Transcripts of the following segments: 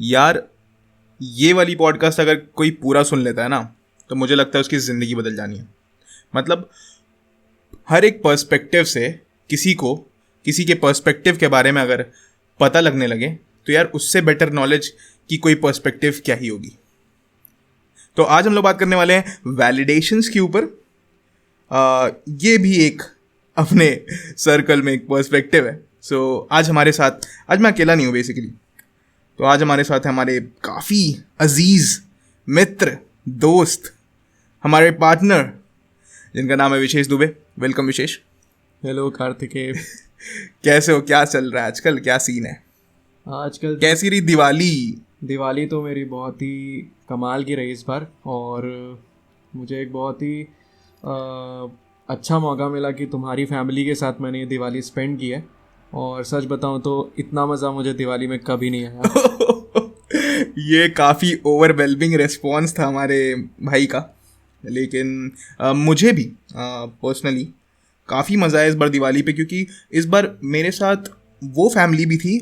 यार ये वाली पॉडकास्ट अगर कोई पूरा सुन लेता है ना तो मुझे लगता है उसकी ज़िंदगी बदल जानी है। मतलब हर एक पर्सपेक्टिव से किसी के पर्सपेक्टिव के बारे में अगर पता लगने लगे तो यार उससे बेटर नॉलेज की कोई पर्सपेक्टिव क्या ही होगी। तो आज हम लोग बात करने वाले हैं वैलिडेशंस के ऊपर। ये भी एक अपने सर्कल में एक पर्सपेक्टिव है। आज मैं अकेला नहीं हूँ बेसिकली। तो आज हमारे साथ है हमारे काफ़ी अजीज़ मित्र, दोस्त, हमारे पार्टनर जिनका नाम है विशेष दुबे। वेलकम विशेष। हेलो कार्तिकेय। कैसे हो? क्या चल रहा है आजकल? क्या सीन है आजकल? कैसी रही दिवाली तो मेरी बहुत ही कमाल की रही इस बार, और मुझे एक बहुत ही अच्छा मौका मिला कि तुम्हारी फैमिली के साथ मैंने ये दिवाली स्पेंड की है। और सच बताऊं तो इतना मज़ा मुझे दिवाली में कभी नहीं आया। ये काफ़ी ओवरवेलमिंग रिस्पॉन्स था हमारे भाई का, लेकिन मुझे भी पर्सनली काफ़ी मज़ा आया इस बार दिवाली पे, क्योंकि इस बार मेरे साथ वो फैमिली भी थी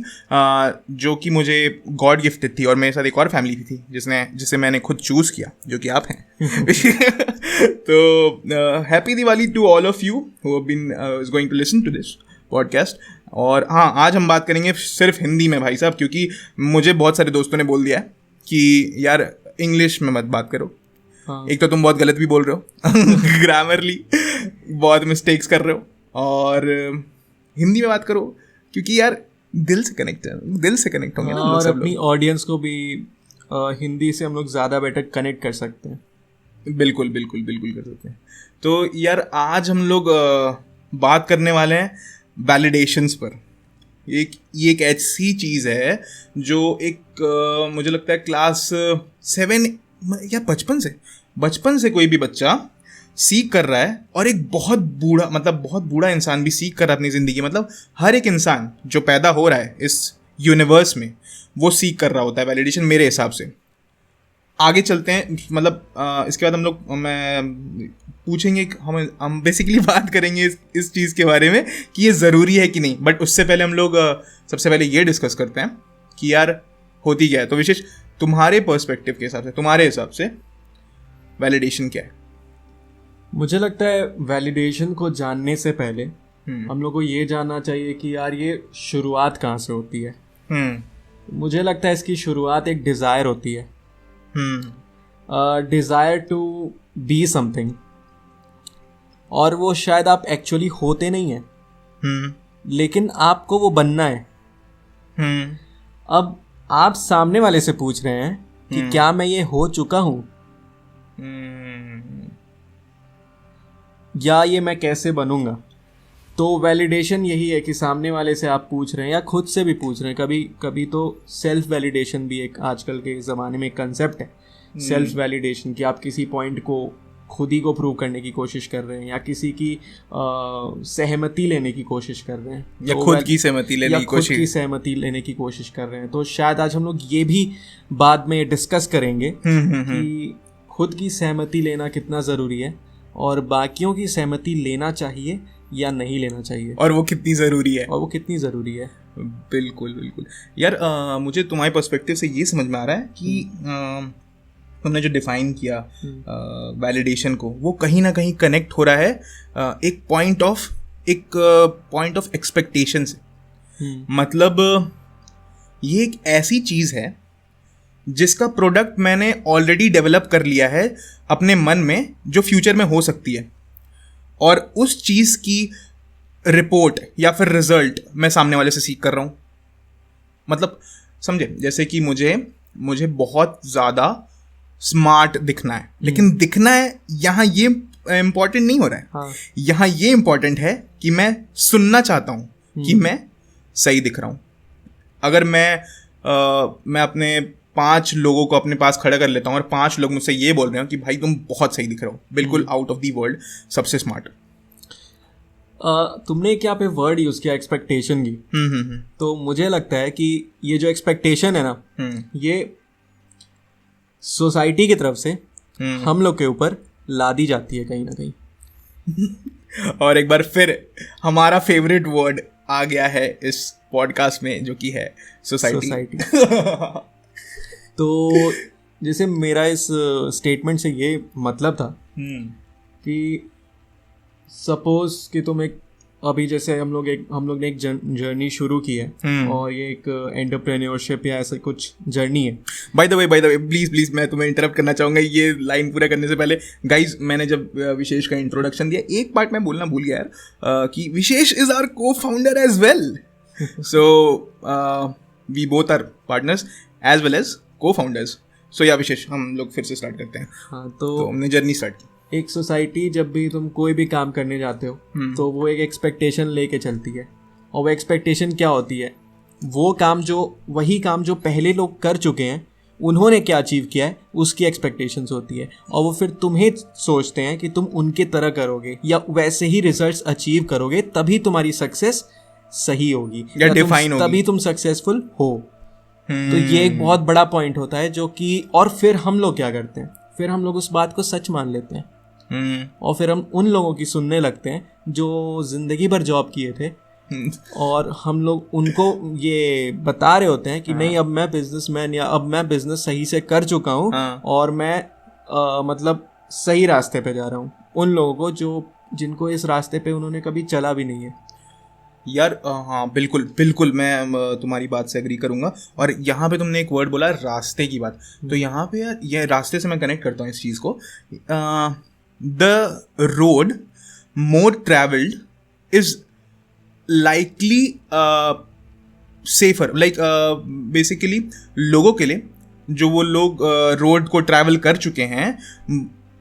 जो कि मुझे गॉड गिफ्टेड थी, और मेरे साथ एक और फैमिली भी थी जिसे मैंने खुद चूज़ किया, जो कि आप हैं। तो happy Diwali to all of you who have been going to listen to this podcast. और हाँ, आज हम बात करेंगे सिर्फ हिंदी में भाई साहब, क्योंकि मुझे बहुत सारे दोस्तों ने बोल दिया है कि यार इंग्लिश में मत बात करो। हाँ। एक तो तुम बहुत गलत भी बोल रहे हो, ग्रामरली बहुत मिस्टेक्स कर रहे हो, और हिंदी में बात करो क्योंकि यार दिल से कनेक्ट होंगे ना। और अपनी ऑडियंस को भी हिंदी से हम लोग ज़्यादा बेटर कनेक्ट कर सकते हैं। बिल्कुल कर सकते हैं। तो यार आज हम लोग बात करने वाले हैं वैलिडेशंस पर। ये एक ऐसी चीज़ है जो एक मुझे लगता है क्लास 7 या बचपन से कोई भी बच्चा सीख कर रहा है, और एक बहुत बूढ़ा इंसान भी सीख कर रहा है अपनी ज़िंदगी। मतलब हर एक इंसान जो पैदा हो रहा है इस यूनिवर्स में वो सीख कर रहा होता है वैलिडेशन, मेरे हिसाब से। आगे चलते हैं, मतलब इसके बाद मैं पूछेंगे, हम बेसिकली बात करेंगे इस चीज़ के बारे में कि ये ज़रूरी है कि नहीं। बट उससे पहले हम लोग सबसे पहले ये डिस्कस करते हैं कि यार होती क्या है। तो विशेष, तुम्हारे पर्सपेक्टिव के हिसाब से, तुम्हारे हिसाब से वैलिडेशन क्या है? मुझे लगता है वैलिडेशन को जानने से पहले हम लोग को ये जानना चाहिए कि यार ये शुरुआत कहाँ से होती है। मुझे लगता है इसकी शुरुआत एक डिज़ायर होती है, डिज़ायर टू बी समथिंग, और वो शायद आप एक्चुअली होते नहीं हैं, लेकिन आपको वो बनना है। अब आप सामने वाले से पूछ रहे हैं कि क्या मैं ये हो चुका हूँ, या ये मैं कैसे बनूंगा। तो वैलिडेशन यही है कि सामने वाले से आप पूछ रहे हैं या खुद से भी पूछ रहे हैं। कभी कभी तो सेल्फ वैलिडेशन भी एक आजकल के ज़माने में एक कंसेप्ट है, सेल्फ वैलिडेशन, कि आप किसी पॉइंट को खुद ही को प्रूव करने की कोशिश कर रहे हैं, या किसी की सहमति लेने की कोशिश कर रहे हैं, या खुद की सहमति लेने की कोशिश कर रहे हैं। तो शायद आज हम लोग ये भी बाद में डिस्कस करेंगे कि खुद की सहमति लेना कितना ज़रूरी है, और बाकियों की सहमति लेना चाहिए या नहीं लेना चाहिए, और वो कितनी ज़रूरी है। बिल्कुल यार, मुझे तुम्हारे पर्सपेक्टिव से ये समझ में आ रहा है कि तुमने जो डिफाइन किया वैलिडेशन को, वो कहीं ना कहीं कनेक्ट हो रहा है एक पॉइंट ऑफ एक्सपेक्टेशन से। मतलब ये एक ऐसी चीज़ है जिसका प्रोडक्ट मैंने ऑलरेडी डेवलप कर लिया है अपने मन में, जो फ्यूचर में हो सकती है, और उस चीज़ की रिपोर्ट या फिर रिजल्ट मैं सामने वाले से सीख कर रहा हूँ। मतलब समझे, जैसे कि मुझे बहुत ज़्यादा स्मार्ट दिखना है, लेकिन दिखना है यहाँ ये इम्पॉर्टेंट नहीं हो रहा है। हाँ। यहाँ ये इम्पॉर्टेंट है कि मैं सुनना चाहता हूँ कि मैं सही दिख रहा हूँ। अगर मैं अपने 5 लोगों को अपने पास खड़ा कर लेता हूँ और 5 लोग मुझसे ये बोल रहे हो कि भाई तुम बहुत सही दिख रहे हो, बिल्कुल आउट ऑफ दी वर्ल्ड, सबसे स्मार्ट। तुमने क्या पे वर्ड यूज़ किया, एक्सपेक्टेशन की। तो मुझे लगता है कि ये जो एक्सपेक्टेशन है ना, ये सोसाइटी की तरफ से हम लोग के ऊपर लादी जाती है कहीं ना कहीं। और एक बार फिर हमारा फेवरेट वर्ड आ गया है इस पॉडकास्ट में, जो कि है सोसाइटी। तो जैसे मेरा इस स्टेटमेंट से ये मतलब था कि सपोज कि तुम एक अभी जैसे हम लोग ने एक जर्नी शुरू की है और ये एक एंटरप्रेन्योरशिप या ऐसा कुछ जर्नी है. बाय द वे प्लीज मैं तुम्हें इंटरप्ट करना चाहूंगा ये लाइन पूरा करने से पहले. गाइज, मैंने जब विशेष का इंट्रोडक्शन दिया एक पार्ट मैं बोलना भूल गया यार, कि Vishesh is our cofounder as well. So we both are partners as well as cofounders. So yeah Vishesh, हम लोग फिर से स्टार्ट करते हैं. हाँ, तो हमने जर्नी स्टार्ट की. एक सोसाइटी जब भी तुम कोई भी काम करने जाते हो तो वो एक एक्सपेक्टेशन लेके चलती है. और वो एक्सपेक्टेशन क्या होती है? वही काम जो पहले लोग कर चुके हैं, उन्होंने क्या अचीव किया है, उसकी एक्सपेक्टेशंस होती है. और वो फिर तुम्हें सोचते हैं कि तुम उनके तरह करोगे या वैसे ही रिजल्ट्स अचीव करोगे, तभी तुम्हारी सक्सेस सही होगी या डिफाइन होगी, तभी तुम सक्सेसफुल हो. तो ये एक बहुत बड़ा पॉइंट होता है जो कि, और फिर हम लोग क्या करते हैं, फिर हम लोग उस बात को सच मान लेते हैं. और फिर हम उन लोगों की सुनने लगते हैं जो जिंदगी भर जॉब किए थे और हम लोग उनको ये बता रहे होते हैं कि नहीं, अब मैं बिजनेसमैन या अब मैं बिजनेस सही से कर चुका हूँ और मैं मतलब सही रास्ते पे जा रहा हूँ. उन लोगों को जिनको इस रास्ते पे उन्होंने कभी चला भी नहीं है. यार हाँ, बिल्कुल मैं तुम्हारी बात से एग्री करूंगा. और यहाँ पे तुमने एक वर्ड बोला, रास्ते की बात. तो यहाँ पे यार ये रास्ते से मैं कनेक्ट करता हूँ इस चीज़ को. The road more travelled is likely safer. Like basically लोगों के लिए, जो वो लोग रोड को ट्रैवल कर चुके हैं,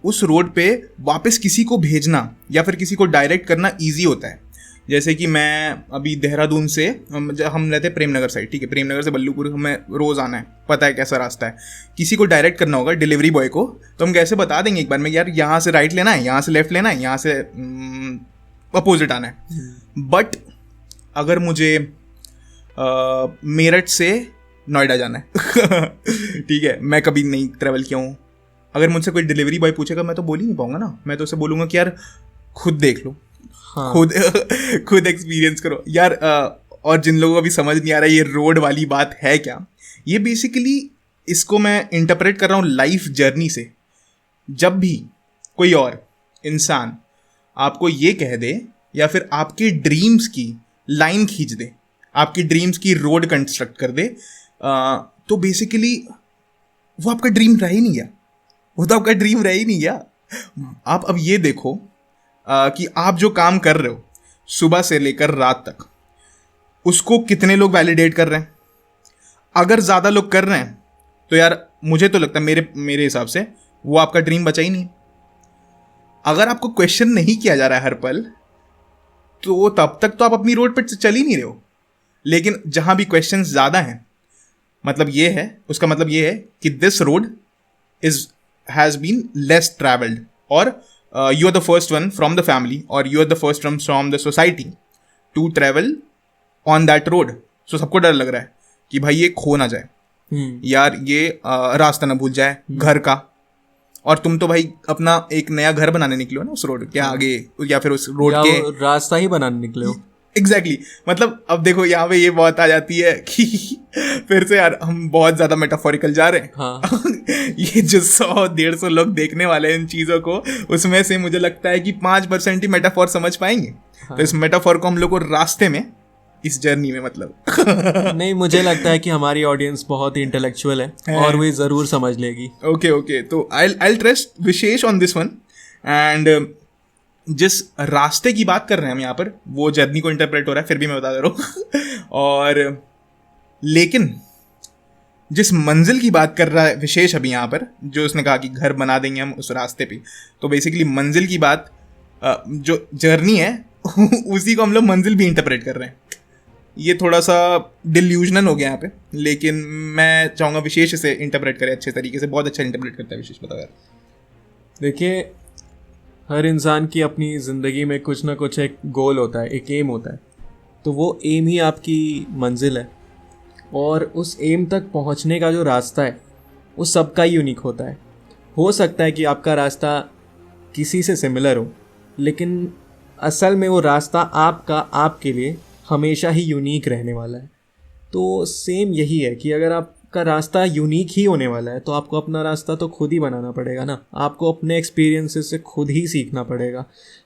उस रोड पे वापस किसी को भेजना या फिर किसी को डायरेक्ट करना ईजी होता है. जैसे कि मैं अभी देहरादून से, हम रहते हैं प्रेमनगर साइड, ठीक है, प्रेमनगर से बल्लूपुर हमें रोज़ आना है, पता है कैसा रास्ता है. किसी को डायरेक्ट करना होगा डिलीवरी बॉय को, तो हम कैसे बता देंगे एक बार में, यार यहाँ से राइट लेना है, यहाँ से लेफ्ट लेना है, यहाँ से अपोजिट आना है. बट अगर मुझे मेरठ से नोएडा जाना है ठीक है, मैं कभी नहीं ट्रैवल किया हूँ, अगर मुझसे कोई डिलीवरी बॉय पूछेगा मैं तो बोल ही नहीं पाऊंगा ना. मैं तो उसे बोलूँगा कि यार खुद देख लो. हाँ. खुद एक्सपीरियंस करो यार. और जिन लोगों को अभी समझ नहीं आ रहा है ये रोड वाली बात है क्या, ये बेसिकली इसको मैं इंटरप्रेट कर रहा हूँ लाइफ जर्नी से. जब भी कोई और इंसान आपको ये कह दे या फिर आपके ड्रीम्स की लाइन खींच दे, आपकी ड्रीम्स की रोड कंस्ट्रक्ट कर दे, तो बेसिकली वो आपका ड्रीम रह ही नहीं गया. वो तो आपका ड्रीम रह ही नहीं गया. आप अब ये देखो कि आप जो काम कर रहे हो सुबह से लेकर रात तक, उसको कितने लोग वैलिडेट कर रहे हैं. अगर ज़्यादा लोग कर रहे हैं तो यार मुझे तो लगता है, मेरे हिसाब से वो आपका ड्रीम बचा ही नहीं. अगर आपको क्वेश्चन नहीं किया जा रहा है हर पल, तो तब तक तो आप अपनी रोड पर चल ही नहीं रहे हो. लेकिन जहाँ भी क्वेश्चन ज़्यादा हैं, मतलब ये है, उसका मतलब ये है कि this road has been less travelled, और you are the first one from the family or you are the first one from the society to travel on that road. So सबको डर लग रहा है कि भाई ये खो ना जाए, यार ये रास्ता ना भूल जाए घर का. और तुम तो भाई अपना एक नया घर बनाने निकले हो ना उस रोड के आगे, या फिर उस रोड के रास्ता ही बनाने निकले हो. एग्जैक्टली. मतलब अब देखो यहाँ पे ये बात आ जाती है कि फिर से यार हम बहुत ज़्यादा मेटाफोरिकल जा रहे हैं. हाँ. ये जो 100-150 लोग देखने वाले हैं इन चीज़ों को, उसमें से मुझे लगता है कि 5% ही मेटाफोर समझ पाएंगे. हाँ. तो इस मेटाफोर को हम लोग को रास्ते में, इस जर्नी में, मतलब नहीं, मुझे लगता है कि हमारी ऑडियंस बहुत ही इंटेलेक्चुअल है और वे ज़रूर समझ लेगी. ओके. तो I trust Vishesh on this one. And जिस रास्ते की बात कर रहे हैं हम यहाँ पर, वो जर्नी को इंटरप्रेट हो रहा है, फिर भी मैं बता दे रहा हूँ और लेकिन जिस मंजिल की बात कर रहा है विशेष अभी यहाँ पर, जो उसने कहा कि घर बना देंगे हम उस रास्ते पे, तो बेसिकली मंजिल की बात, जो जर्नी है उसी को हम लोग मंजिल भी इंटरप्रेट कर रहे हैं. ये थोड़ा सा डिल्यूजनल हो गया यहाँ पे, लेकिन मैं चाहूँगा विशेष इसे इंटरप्रेट करे अच्छे तरीके से. बहुत अच्छा इंटरप्रेट करता है विशेष, बताओ यार. देखिए, हर इंसान की अपनी ज़िंदगी में कुछ ना कुछ एक गोल होता है, एक एम होता है. तो वो एम ही आपकी मंजिल है. और उस एम तक पहुंचने का जो रास्ता है वो सबका यूनिक होता है. हो सकता है कि आपका रास्ता किसी से सिमिलर हो, लेकिन असल में वो रास्ता आपके लिए हमेशा ही यूनिक रहने वाला है. तो सेम यही है कि अगर आपका आपका रास्ता यूनिक ही होने वाला है, तो आपको अपना रास्ता तो खुद ही बनाना पड़ेगा ना। आपको अपने एक्सपीरियंसेस से खुद ही सीखना पड़ेगा।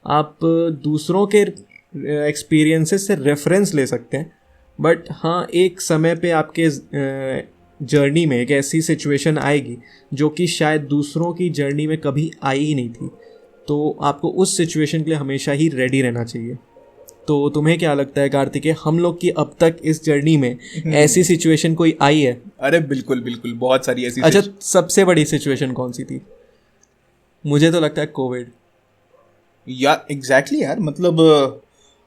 आप दूसरों के एक्सपीरियंसेस से रेफरेंस ले सकते हैं, बट हाँ एक समय पे आपके जर्नी में एक ऐसी सिचुएशन आएगी जो कि शायद दूसरों की जर्नी में कभी आई ही नहीं थी, तो आपको उस सिचुएशन के लिए हमेशा ही रेडी रहना चाहिए। तो तुम्हें क्या लगता है कार्तिकेय, हम लोग की अब तक इस जर्नी में ऐसी सिचुएशन कोई आई है? अरे बिल्कुल बिल्कुल, बहुत सारी ऐसी। अच्छा, सबसे बड़ी सिचुएशन कौन सी थी? मुझे तो लगता है कोविड। या एग्जैक्टली यार, मतलब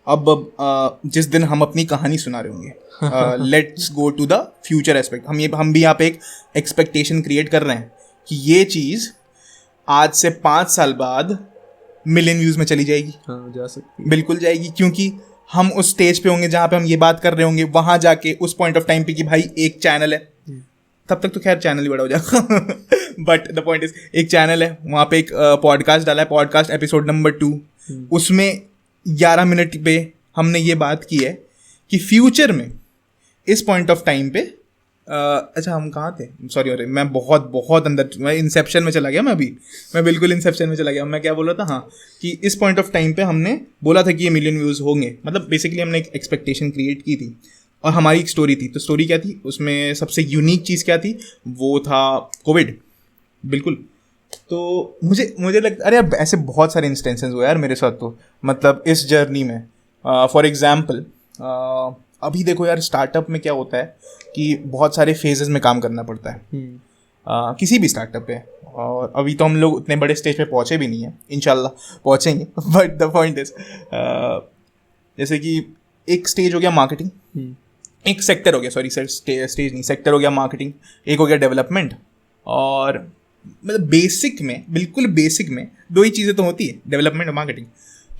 अब जिस दिन हम अपनी कहानी सुना रहे होंगे, let's go to the future aspect. हम भी यहाँ पे एक एक्सपेक्टेशन क्रिएट कर रहे हैं कि ये चीज़ आज से 5 साल बाद मिलियन व्यूज में चली जाएगी। हाँ, जा सकती, बिल्कुल जाएगी, क्योंकि हम उस स्टेज पे होंगे जहाँ पे हम ये बात कर रहे होंगे, वहाँ जाके उस पॉइंट ऑफ टाइम पे कि भाई एक चैनल है, तब तक तो खैर चैनल ही बड़ा हो जाएगा बट द पॉइंट इज एक चैनल है, वहाँ पे एक पॉडकास्ट डाला है, पॉडकास्ट एपिसोड नंबर 2, उसमें 11 मिनट पे हमने ये बात की है कि फ्यूचर में इस पॉइंट ऑफ टाइम पे अच्छा हम कहाँ थे, सॉरी अरे मैं बहुत अंदर, मैं इंसेप्शन में चला गया, मैं बिल्कुल इंसेप्शन में चला गया। मैं क्या बोल रहा था, हाँ, कि इस पॉइंट ऑफ टाइम पे हमने बोला था कि ये मिलियन व्यूज़ होंगे, मतलब बेसिकली हमने एक एक्सपेक्टेशन क्रिएट की थी और हमारी एक स्टोरी थी। तो स्टोरी क्या थी, उसमें सबसे यूनिक चीज़ क्या थी, वो था कोविड। बिल्कुल। तो मुझे लगता, अरे अब ऐसे बहुत सारे इंस्टेंसेस हुए यार मेरे साथ, तो मतलब इस जर्नी में फॉर एग्जाम्पल अभी देखो यार, स्टार्टअप में क्या होता है कि बहुत सारे फेजेस में काम करना पड़ता है किसी भी स्टार्टअप पे, और अभी तो हम लोग उतने बड़े स्टेज पे पहुँचे भी नहीं हैं, इंशाल्लाह पहुँचेंगे। बट द पॉइंट इज, जैसे कि एक स्टेज हो गया मार्केटिंग, एक सेक्टर हो गया, सॉरी सर स्टेज नहीं, सेक्टर हो गया मार्केटिंग, एक हो गया डेवलपमेंट, और मतलब बेसिक में, बिल्कुल बेसिक में 2 ही चीज़ें तो होती है, डेवलपमेंट और मार्केटिंग।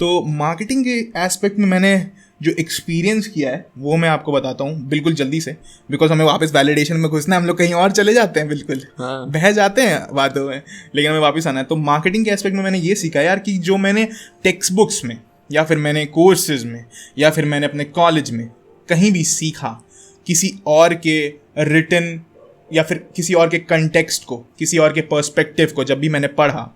तो मार्केटिंग के एस्पेक्ट में मैंने जो एक्सपीरियंस किया है वो मैं आपको बताता हूँ बिल्कुल जल्दी से, बिकॉज हमें वापस वैलिडेशन में घुसना है, हम लोग कहीं और चले जाते हैं, बिल्कुल बह जाते हैं बातों में, लेकिन हमें वापस आना है। तो मार्केटिंग के एस्पेक्ट में मैंने ये सीखा यार कि जो मैंने टेक्स्ट बुक्स में या फिर मैंने कोर्सेज में या फिर मैंने अपने कॉलेज में कहीं भी सीखा, किसी और के रिटन या फिर किसी और के कंटेक्स्ट को, किसी और के पर्सपेक्टिव को जब भी मैंने पढ़ा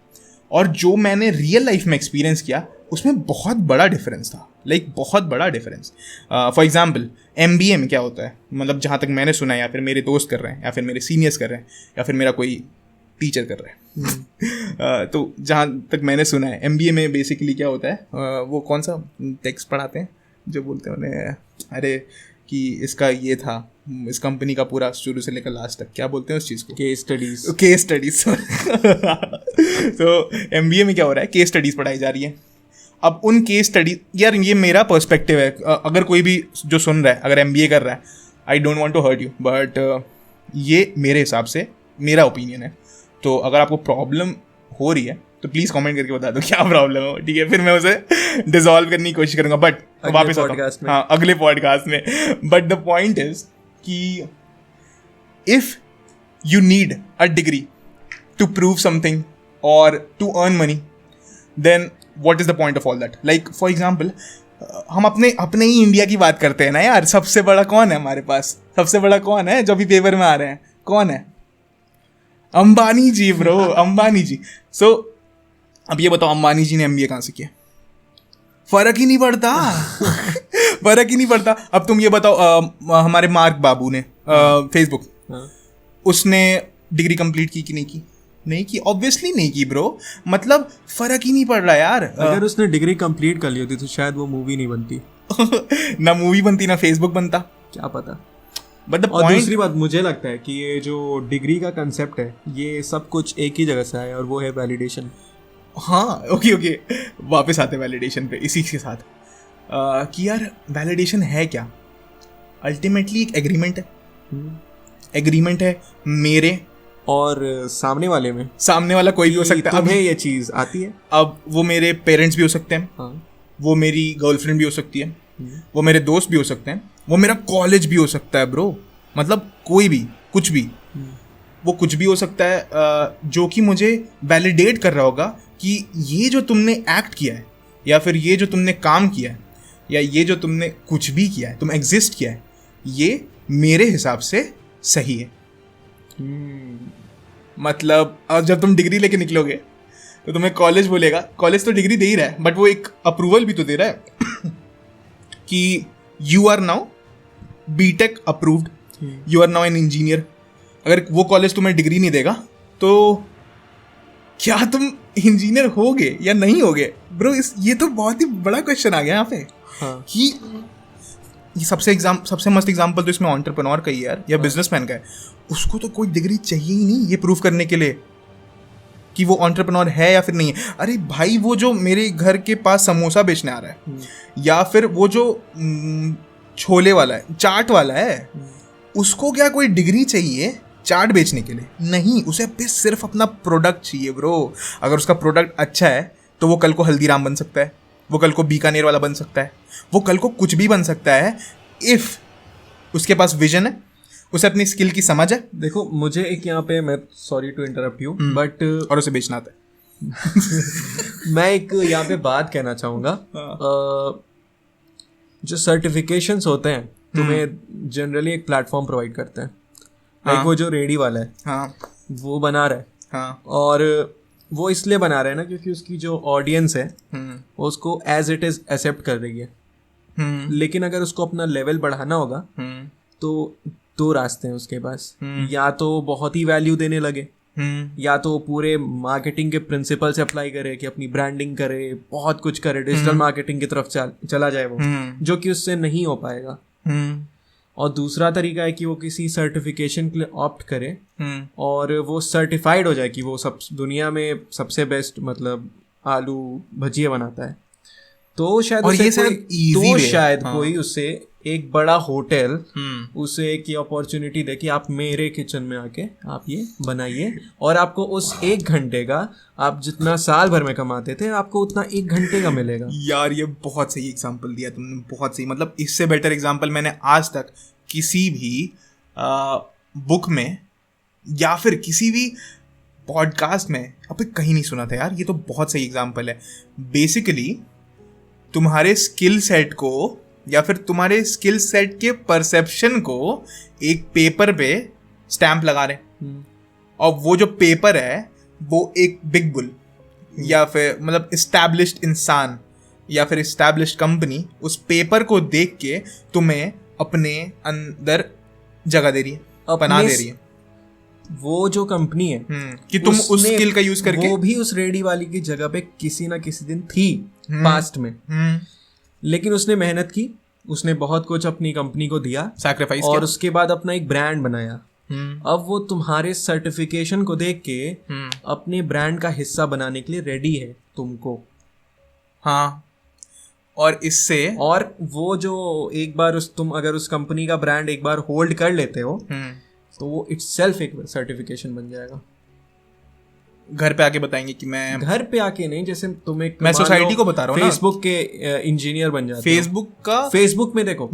और जो मैंने रियल लाइफ में एक्सपीरियंस किया, उसमें बहुत बड़ा डिफरेंस था, लाइक बहुत बड़ा डिफरेंस। फॉर एग्जांपल MBA में क्या होता है, मतलब जहाँ तक मैंने सुना है, या फिर मेरे दोस्त कर रहे हैं, या फिर मेरे सीनियर्स कर रहे हैं, या फिर मेरा कोई टीचर कर रहा है तो जहाँ तक मैंने सुना है MBA में बेसिकली क्या होता है, वो कौन सा टेक्स्ट पढ़ाते हैं जो बोलते हैं उन्हें, अरे कि इसका ये था, इस कंपनी का पूरा शुरू से लेकर लास्ट तक, क्या बोलते हैं उस चीज़ को, केस स्टडीज तो MBA में क्या हो रहा है, केस स्टडीज़ पढ़ाई जा रही है। अब उन केस स्टडी, यार ये मेरा पर्सपेक्टिव है, अगर कोई भी जो सुन रहा है अगर MBA कर रहा है, I don't want to hurt you, but ये मेरे हिसाब से मेरा ओपिनियन है। तो अगर आपको प्रॉब्लम हो रही है तो प्लीज़ कमेंट करके बता दो क्या प्रॉब्लम हो, ठीक है, फिर मैं उसे डिसॉल्व करने की कोशिश करूँगा, बट वापस आता हूँ, हाँ, अगले पॉडकास्ट में। बट द पॉइंट इज कि if you need a degree to prove something और to earn money, then what is the point of all that? Like for example, हम अपने ही इंडिया की बात करते हैं ना यार, सबसे बड़ा कौन है हमारे पास, सबसे बड़ा कौन है जो अभी पेपर में आ रहे हैं, कौन है? अंबानी जी ब्रो, अंबानी जी। So अब ये बताओ, अंबानी जी ने MBA कहाँ से किया? फर्क ही नहीं पड़ता फर्क ही नहीं पड़ता। अब तुम ये बताओ, हमारे मार्क बाबू ने फेसबुक, उसने डिग्री कंप्लीट की कि नहीं की? ऑब्वियसली नहीं की ब्रो, मतलब फर्क ही नहीं पड़ रहा यार। अगर उसने डिग्री कंप्लीट कर ली होती तो शायद वो मूवी नहीं बनती ना मूवी बनती ना फेसबुक बनता, क्या पता। बट द और दूसरी बात मुझे लगता है कि ये जो डिग्री का कंसेप्ट है, ये सब कुछ एक ही जगह से आया, और वो है वैलिडेशन। हाँ, ओके, वापस आते वैलिडेशन पे इसी के साथ, कि यार वैलिडेशन है क्या? अल्टीमेटली एक एग्रीमेंट है मेरे और सामने वाले में, सामने वाला कोई भी हो सकता है। तुम्हें ये चीज़ आती है, अब वो मेरे पेरेंट्स भी हो सकते हैं, हाँ, वो मेरी गर्लफ्रेंड भी हो सकती है, वो मेरे दोस्त भी हो सकते हैं, वो मेरा कॉलेज भी हो सकता है ब्रो, मतलब कोई भी, कुछ भी, वो कुछ भी हो सकता है जो कि मुझे वैलिडेट कर रहा होगा कि ये जो तुमने एक्ट किया है, या फिर ये जो तुमने काम किया है, या ये जो तुमने कुछ भी किया है, तुम एग्जिस्ट किया है, ये मेरे हिसाब से सही है। मतलब अब जब तुम डिग्री लेके निकलोगे तो तुम्हें कॉलेज बोलेगा, कॉलेज तो डिग्री दे ही रहा है बट वो एक अप्रूवल भी तो दे रहा है कि you are now BTech approved, you are now an engineer. अगर वो कॉलेज तुम्हें डिग्री नहीं देगा तो क्या तुम इंजीनियर होगे या नहीं होगे ब्रो? ये तो बहुत ही बड़ा क्वेश्चन आ गया यहाँ पे। हाँ. कि ये सबसे मस्त एग्जांपल तो इसमें एंटरप्रेन्योर का ही यार या बिजनेसमैन का है। उसको तो कोई डिग्री चाहिए ही नहीं ये प्रूव करने के लिए कि वो एंटरप्रेन्योर है या फिर नहीं है। अरे भाई वो जो मेरे घर के पास समोसा बेचने आ रहा है या फिर वो जो छोले वाला है, चाट वाला है, उसको क्या कोई डिग्री चाहिए चाट बेचने के लिए? नहीं, उसे सिर्फ अपना प्रोडक्ट चाहिए ब्रो। अगर उसका प्रोडक्ट अच्छा है तो वो कल को हल्दीराम बन सकता है, वो कल को बीकानेर वाला बन सकता है, वो कल को कुछ भी बन सकता है इफ उसके पास विजन है, उसे अपनी स्किल की समझ है। देखो मुझे एक यहाँ पे, मैं sorry to interrupt you but और उसे बेचना आता है। मैं एक यहाँ पे बात कहना चाहूँगा। जो सर्टिफिकेशंस होते हैं तुम्हें जनरली एक प्लेटफॉर्म प्रोवाइड करते हैं। लाइक वो जो रेडी वाला है, हाँ, वो बना रहा है, हाँ, और वो इसलिए बना रहा है ना क्योंकि उसकी जो ऑडियंस है वो उसको एज इट इज एक्सेप्ट कर रही है। लेकिन अगर उसको अपना लेवल बढ़ाना होगा तो दो रास्ते हैं उसके पास। या तो बहुत ही वैल्यू देने लगे, या तो पूरे मार्केटिंग के प्रिंसिपल से अप्लाई करे कि अपनी ब्रांडिंग करे, बहुत कुछ करे, डिजिटल मार्केटिंग की तरफ चला जाए वो, जो कि उससे नहीं हो पाएगा। और दूसरा तरीका है कि वो किसी सर्टिफिकेशन के लिए ऑप्ट करे और वो सर्टिफाइड हो जाए कि वो सब दुनिया में सबसे बेस्ट मतलब आलू भजिया बनाता है। तो शायद और उसे ये कोई उससे एक बड़ा होटल उसे एक अपॉर्चुनिटी दे कि आप मेरे किचन में आके आप ये बनाइए, और आपको उस 1 घंटे का, आप जितना साल भर में कमाते थे आपको उतना 1 घंटे का मिलेगा। यार ये बहुत सही एग्जांपल दिया तुमने, बहुत सही। मतलब इससे बेटर एग्जांपल मैंने आज तक किसी भी बुक में या फिर किसी भी पॉडकास्ट में अब कहीं नहीं सुना था यार। ये तो बहुत सही एग्जांपल है। बेसिकली तुम्हारे स्किल सेट को या फिर तुम्हारे स्किल सेट के परसेप्शन को एक पेपर पे स्टैंप लगा रहे, और वो जो पेपर है वो एक बिग बुल या फिर मतलब इस्टेब्लिश्ड इंसान या फिर इस्टेब्लिश्ड कंपनी उस पेपर को देख के तुम्हें अपने अंदर जगह दे रही है, पनाह दे रही है। वो जो कंपनी है कि तुम उस स्किल का यूज करके, वो भी उस रेडी वाली की जगह पे किसी ना किसी दिन थी पास्ट में, लेकिन उसने मेहनत की, उसने बहुत कुछ अपनी कंपनी को दिया, सैक्रिफाइस और किया। उसके बाद अपना एक ब्रांड बनाया। अब वो तुम्हारे सर्टिफिकेशन को देख के अपने ब्रांड का हिस्सा बनाने के लिए रेडी है तुमको। हाँ, और इससे, और वो जो एक बार तुम अगर उस कंपनी का ब्रांड एक बार होल्ड कर लेते हो तो वो इटसेल्फ एक सर्टिफिकेशन बन जाएगा। घर पे आके बताएंगे कि मैं, घर पे आके नहीं, जैसे तुम एक, मैं सोसाइटी को बता रहा हूँ, फेसबुक के इंजीनियर बन जाते हो। फेसबुक में देखो,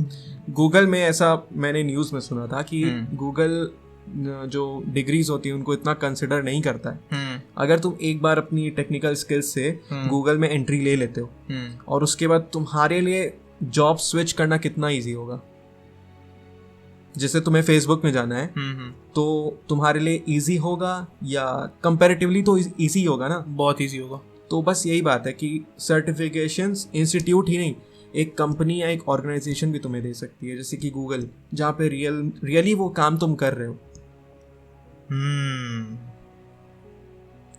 गूगल में ऐसा मैंने न्यूज में सुना था कि गूगल जो डिग्रीज होती है उनको इतना कंसिडर नहीं करता है। अगर तुम एक बार अपनी टेक्निकल स्किल्स से गूगल में एंट्री ले लेते हो और उसके बाद तुम्हारे लिए जॉब स्विच करना कितना ईजी होगा। जैसे तुम्हें फेसबुक में जाना है तो तुम्हारे लिए इजी होगा या कंपैरेटिवली तो इजी होगा ना? बहुत इजी होगा। तो बस यही बात है कि सर्टिफिकेशंस इंस्टीट्यूट ही नहीं, एक कंपनी या एक ऑर्गेनाइजेशन भी तुम्हें दे सकती है, जैसे कि गूगल, जहाँ पे रियली वो काम तुम कर रहे हो।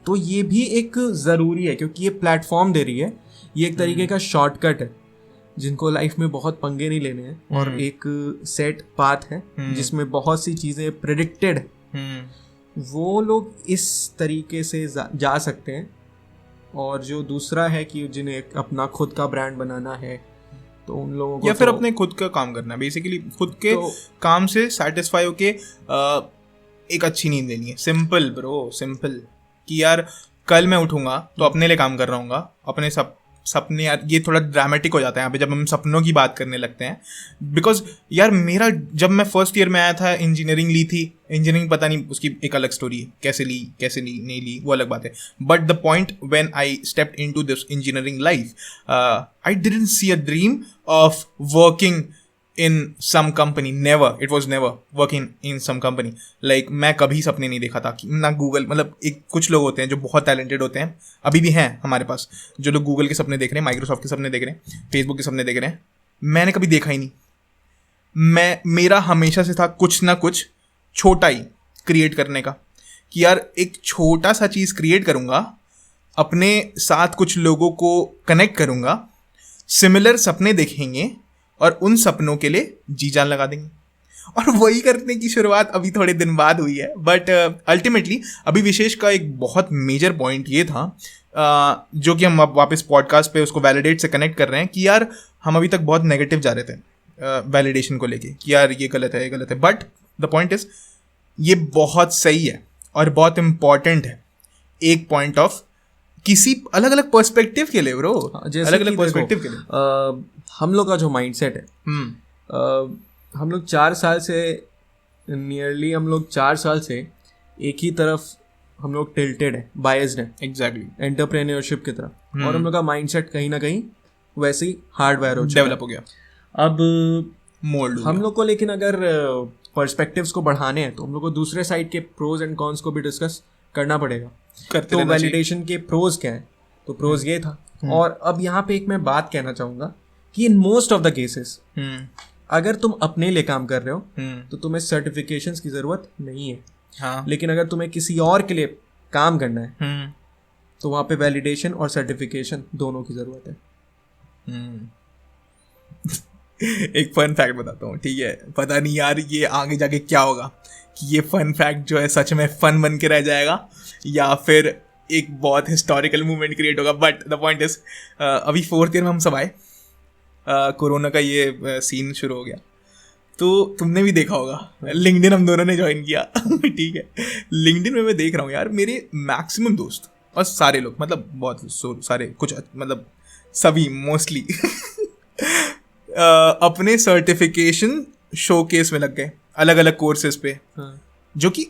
तो ये भी एक ज़रूरी है क्योंकि ये प्लेटफॉर्म दे रही है। ये एक तरीके का शॉर्टकट है जिनको लाइफ में बहुत पंगे नहीं लेने हैं, और एक सेट पाथ है जिसमें बहुत सी चीज़ें प्रेडिक्टेड है, वो लोग इस तरीके से जा सकते हैं। और जो दूसरा है कि जिन्हें अपना खुद का ब्रांड बनाना है तो उन लोगों को, या फिर अपने खुद का काम करना है, बेसिकली खुद के काम से सेटिस्फाई होके एक अच्छी नींद लेनी है। सिंपल ब्रो, सिंपल कि यार कल मैं उठूंगा तो अपने लिए काम कर रहा हूँगा, अपने सपने। यार ये थोड़ा ड्रामेटिक हो जाता है यहाँ पे जब हम सपनों की बात करने लगते हैं, बिकॉज यार मेरा जब मैं फर्स्ट ईयर में आया था, इंजीनियरिंग ली थी, इंजीनियरिंग पता नहीं उसकी एक अलग स्टोरी है, कैसे ली कैसे नहीं ली वो अलग बात है। But the point when I stepped into this engineering life, I didn't see a dream of working in some company, never, it was never working in some company. Like मैं कभी सपने नहीं देखा था कि ना गूगल, मतलब एक कुछ लोग होते हैं जो बहुत टैलेंटेड होते हैं, अभी भी हैं हमारे पास, जो लोग गूगल के सपने देख रहे हैं, माइक्रोसॉफ्ट के सपने देख रहे हैं, फेसबुक के सपने देख रहे हैं, मैंने कभी देखा ही नहीं. मेरा हमेशा से था कुछ ना कुछ छोटा ही क्रिएट करने का, कि यार एक छोटा सा चीज़ क्रिएट करूँगा, अपने साथ कुछ लोगों को कनेक्ट करूँगा, सिमिलर सपने देखेंगे और उन सपनों के लिए जी जान लगा देंगे. और वही करने की शुरुआत अभी थोड़े दिन बाद हुई है. बट अल्टीमेटली अभी विशेष का एक बहुत मेजर पॉइंट ये था, जो कि हम अब वापस पॉडकास्ट पे उसको वैलिडेट से कनेक्ट कर रहे हैं, कि यार हम अभी तक बहुत नेगेटिव जा रहे थे वैलिडेशन को लेके, कि यार ये गलत है, ये गलत है. बट द पॉइंट इज ये बहुत सही है और बहुत इम्पॉर्टेंट है एक पॉइंट ऑफ किसी अलग अलग पर्सपेक्टिव के लिए ब्रो, अलग अलग पर्सपेक्टिव के लिए. हम लोग का जो माइंडसेट है, हम लोग 4 साल से नियरली हम लोग 4 साल से एक ही तरफ हम लोग टिल्टेड है, बायस्ड है एग्जैक्टली एंटरप्रेन्योरशिप की तरफ. और हम लोग का माइंडसेट कहीं ना कहीं वैसे ही हार्डवेयर हो डेवलप हो गया. अब मोल्ड हम लोग को लेकिन अगर पर्सपेक्टिव्स को बढ़ाने हैं तो हम लोग को दूसरे साइड के प्रोज एंड कॉन्स को भी डिस्कस करना पड़ेगा. तो वैलिडेशन के प्रोज क्या है, तो प्रोज ये था. और अब यहाँ पे एक मैं बात कहना चाहूँगा कि in most of the cases अगर तुम अपने लिए काम कर रहे हो तो तुम्हें सर्टिफिकेशंस की ज़रूरत नहीं है. हाँ. लेकिन अगर तुम्हें किसी और के लिए काम करना है तो वहाँ पे वैलिडेशन और सर्टिफिकेशन दोनों की ज़रूरत है. एक फन फैक्ट बताता हूँ, ठीक है? पता नहीं यार ये आगे जाके क्या होगा, कि ये फन फैक्ट जो है सच में फन बन के रह जाएगा या फिर एक बहुत हिस्टोरिकल मूवमेंट क्रिएट होगा. बट द पॉइंट इज अभी 4th ईयर में हम सब आए, कोरोना का ये सीन शुरू हो गया, तो तुमने भी देखा होगा लिंक्डइन हम दोनों ने ज्वाइन किया. ठीक है, लिंक्डइन में मैं देख रहा हूँ यार मेरे मैक्सिमम दोस्त और सारे लोग, मतलब बहुत सारे, कुछ मतलब सभी मोस्टली अपने सर्टिफिकेशन शोकेस में लग गए अलग अलग कोर्सेज पे. जो कि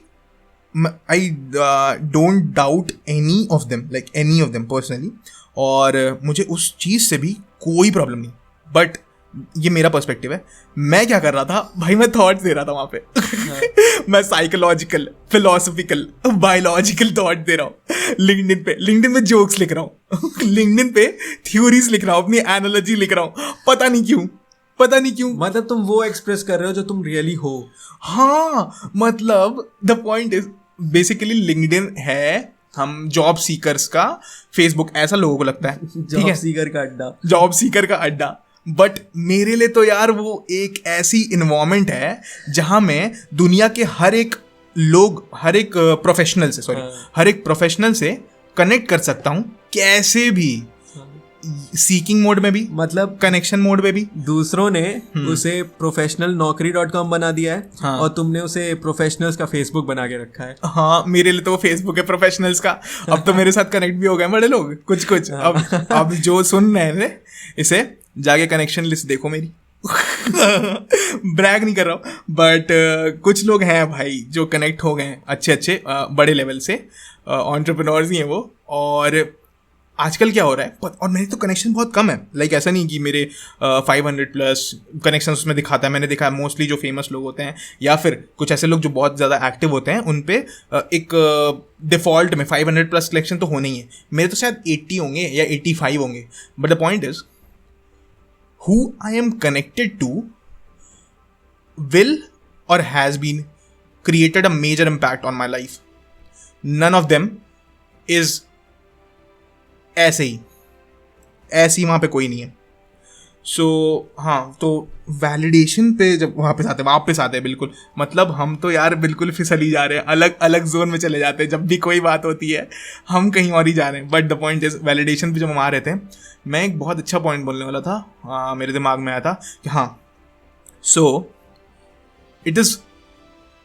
I don't doubt any of them, like any of them personally, और मुझे उस चीज़ से भी कोई प्रॉब्लम नहीं. बट ये मेरा पर्सपेक्टिव है. मैं क्या कर रहा था भाई, मैं थॉट्स दे रहा था वहाँ पे. मैं psychological, philosophical, biological thought they रहा हूँ लिंक्डइन पे जोक्स लिख रहा हूँ. लिंक्डइन पे थ्योरीज लिख रहा हूँ, अपनी एनालॉजी लिख रहा हूँ. पता नहीं क्यों. मतलब तुम वो एक्सप्रेस कर रहे हो जो तुम रियली हो. हाँ, मतलब the point is basically LinkedIn है हम जॉब सीकर्स का फेसबुक, ऐसा लोगों को लगता है. जॉब सीकर का अड्डा. बट मेरे लिए तो यार वो एक ऐसी इन्वायरमेंट है जहाँ मैं दुनिया के हर एक प्रोफेशनल से कनेक्ट कर सकता हूँ, कैसे भी, सीकिंग मोड में भी, मतलब कनेक्शन मोड में भी. दूसरों ने उसे प्रोफेशनल naukri.com बना दिया है. हाँ. और तुमने उसे प्रोफेशनल्स का फेसबुक बना के रखा है. हाँ, मेरे लिए तो वो फेसबुक है प्रोफेशनल्स का. अब तो मेरे साथ कनेक्ट भी हो गए बड़े लोग कुछ. अब जो सुन रहे हैं इसे जाके कनेक्शन लिस्ट देखो मेरी. ब्रैग नहीं कर रहा हूँ, बट कुछ लोग हैं भाई जो कनेक्ट हो गए अच्छे बड़े लेवल से, एंटरप्रेन्योर्स ही हैं वो. और आजकल क्या हो रहा है, और मेरे तो कनेक्शन बहुत कम है. लाइक ऐसा नहीं कि मेरे 500+ कनेक्शन उसमें दिखाता है. मैंने देखा है मोस्टली जो फेमस लोग होते हैं या फिर कुछ ऐसे लोग जो बहुत ज़्यादा एक्टिव होते हैं, उन पे एक डिफ़ॉल्ट में 500+ कनेक्शन तो होने ही है. मेरे तो शायद 80 होंगे या 85 होंगे. But the point is who I am connected to will or has been created a major impact on my life. None of them is ऐसे ही वहाँ पे कोई नहीं है. सो हाँ, तो वैलिडेशन पे जब वापस आते हैं बिल्कुल, मतलब हम तो यार बिल्कुल फिसल ही जा रहे हैं, अलग अलग जोन में चले जाते हैं. जब भी कोई बात होती है हम कहीं और ही जा रहे हैं. But the point is validation पे जब हम आ रहे थे, मैं एक बहुत अच्छा पॉइंट बोलने वाला था, मेरे दिमाग में आया था कि हाँ, so it is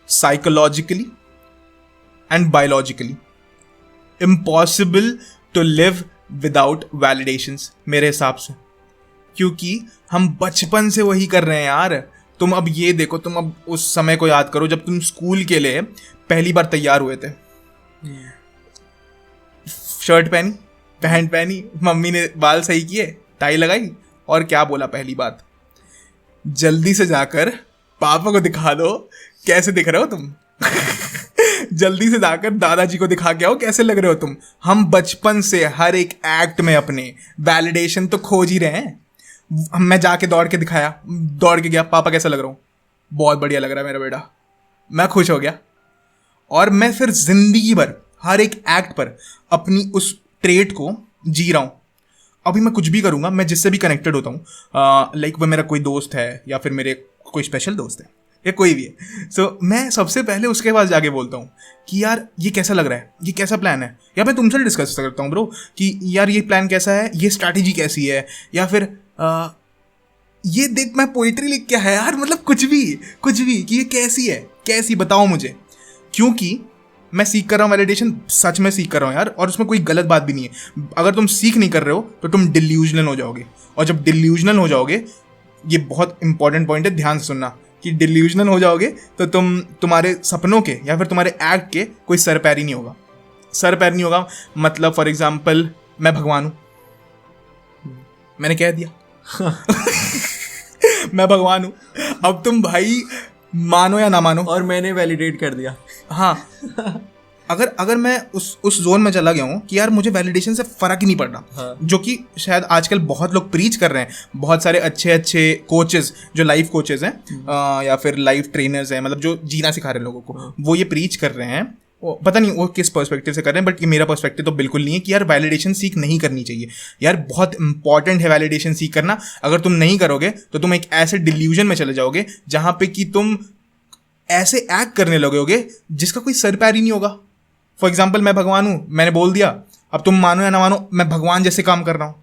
psychologically and biologically impossible to live without validations मेरे हिसाब से, क्योंकि हम बचपन से वही कर रहे हैं यार. तुम अब ये देखो, तुम अब उस समय को याद करो जब तुम स्कूल के लिए पहली बार तैयार हुए थे. शर्ट पहनी, पैंट पहनी, मम्मी ने बाल सही किए, टाई लगाई, और क्या बोला पहली बात, जल्दी से जाकर पापा को दिखा दो कैसे दिख रहे हो तुम। जल्दी से जाकर दादाजी को दिखा के आओ कैसे लग रहे हो तुम। हम बचपन से हर एक एक्ट में अपने वैलिडेशन तो खोज ही रहे हैं। मैं जाके दौड़ के दिखाया, दौड़ के गया, पापा कैसा लग रहा हूँ, बहुत बढ़िया लग रहा है मेरा बेटा, मैं खुश हो गया। और मैं फिर जिंदगी भर हर एक एक्ट पर अपनी उस ट्रेट को जी रहा हूँ। अभी मैं कुछ भी करूँगा, मैं जिससे भी कनेक्टेड होता हूँ, लाइक वो मेरा कोई दोस्त है या फिर मेरे कोई स्पेशल दोस्त है या कोई भी है, सो मैं सबसे पहले उसके पास जाके बोलता हूँ कि यार ये कैसा लग रहा है, ये कैसा प्लान है, या मैं तुमसे डिस्कस करता हूँ ब्रो कि यार ये प्लान कैसा है, ये स्ट्रैटेजी कैसी है, या फिर ये देख मैं पोइट्री लिख के है यार, मतलब कुछ भी कि ये कैसी है, कैसी बताओ मुझे। क्योंकि मैं सीख कर रहा हूँ वैलिडेशन, सच में सीख कर रहा हूँ यार, और उसमें कोई गलत बात भी नहीं है। अगर तुम सीख नहीं कर रहे हो तो तुम डिल्यूजनल हो जाओगे, और जब डिल्यूजनल हो जाओगे, ये बहुत इंपॉर्टेंट पॉइंट है, ध्यान से सुनना, कि डिल्यूजनल हो जाओगे तो तुम्हारे सपनों के या फिर तुम्हारे एक्ट के कोई सर पैर ही नहीं होगा। सर पैर नहीं होगा मतलब फॉर एग्जाम्पल मैं भगवान हूँ, मैंने कह दिया। मैं भगवान हूँ, अब तुम भाई मानो या ना मानो, और मैंने वैलिडेट कर दिया। हाँ, अगर मैं उस जोन में चला गया हूँ कि यार मुझे वैलिडेशन से फर्क ही नहीं पड़ रहा, हाँ। जो कि शायद आजकल बहुत लोग प्रीच कर रहे हैं, बहुत सारे अच्छे अच्छे कोचेस जो लाइफ कोचेस हैं या फिर लाइफ ट्रेनर्स हैं, मतलब जो जीना सिखा रहे हैं लोगों को, वो ये प्रीच कर रहे हैं। पता नहीं वो किस पर्सपेक्टिव से कर रहे हैं, बट ये मेरा पर्सपेक्टिव तो बिल्कुल नहीं है कि यार वैलिडेशन सीख नहीं करनी चाहिए। यार बहुत इंपॉर्टेंट है वैलिडेशन सीख करना। अगर तुम नहीं करोगे तो तुम एक ऐसे डिल्यूजन में चले जाओगे जहाँ पे कि तुम ऐसे एक्ट करने लगोगे जिसका कोई सर पैर ही नहीं होगा। फॉर एग्जाम्पल मैं भगवान हूँ, मैंने बोल दिया, अब तुम मानो या ना मानो मैं भगवान जैसे काम कर रहा हूँ।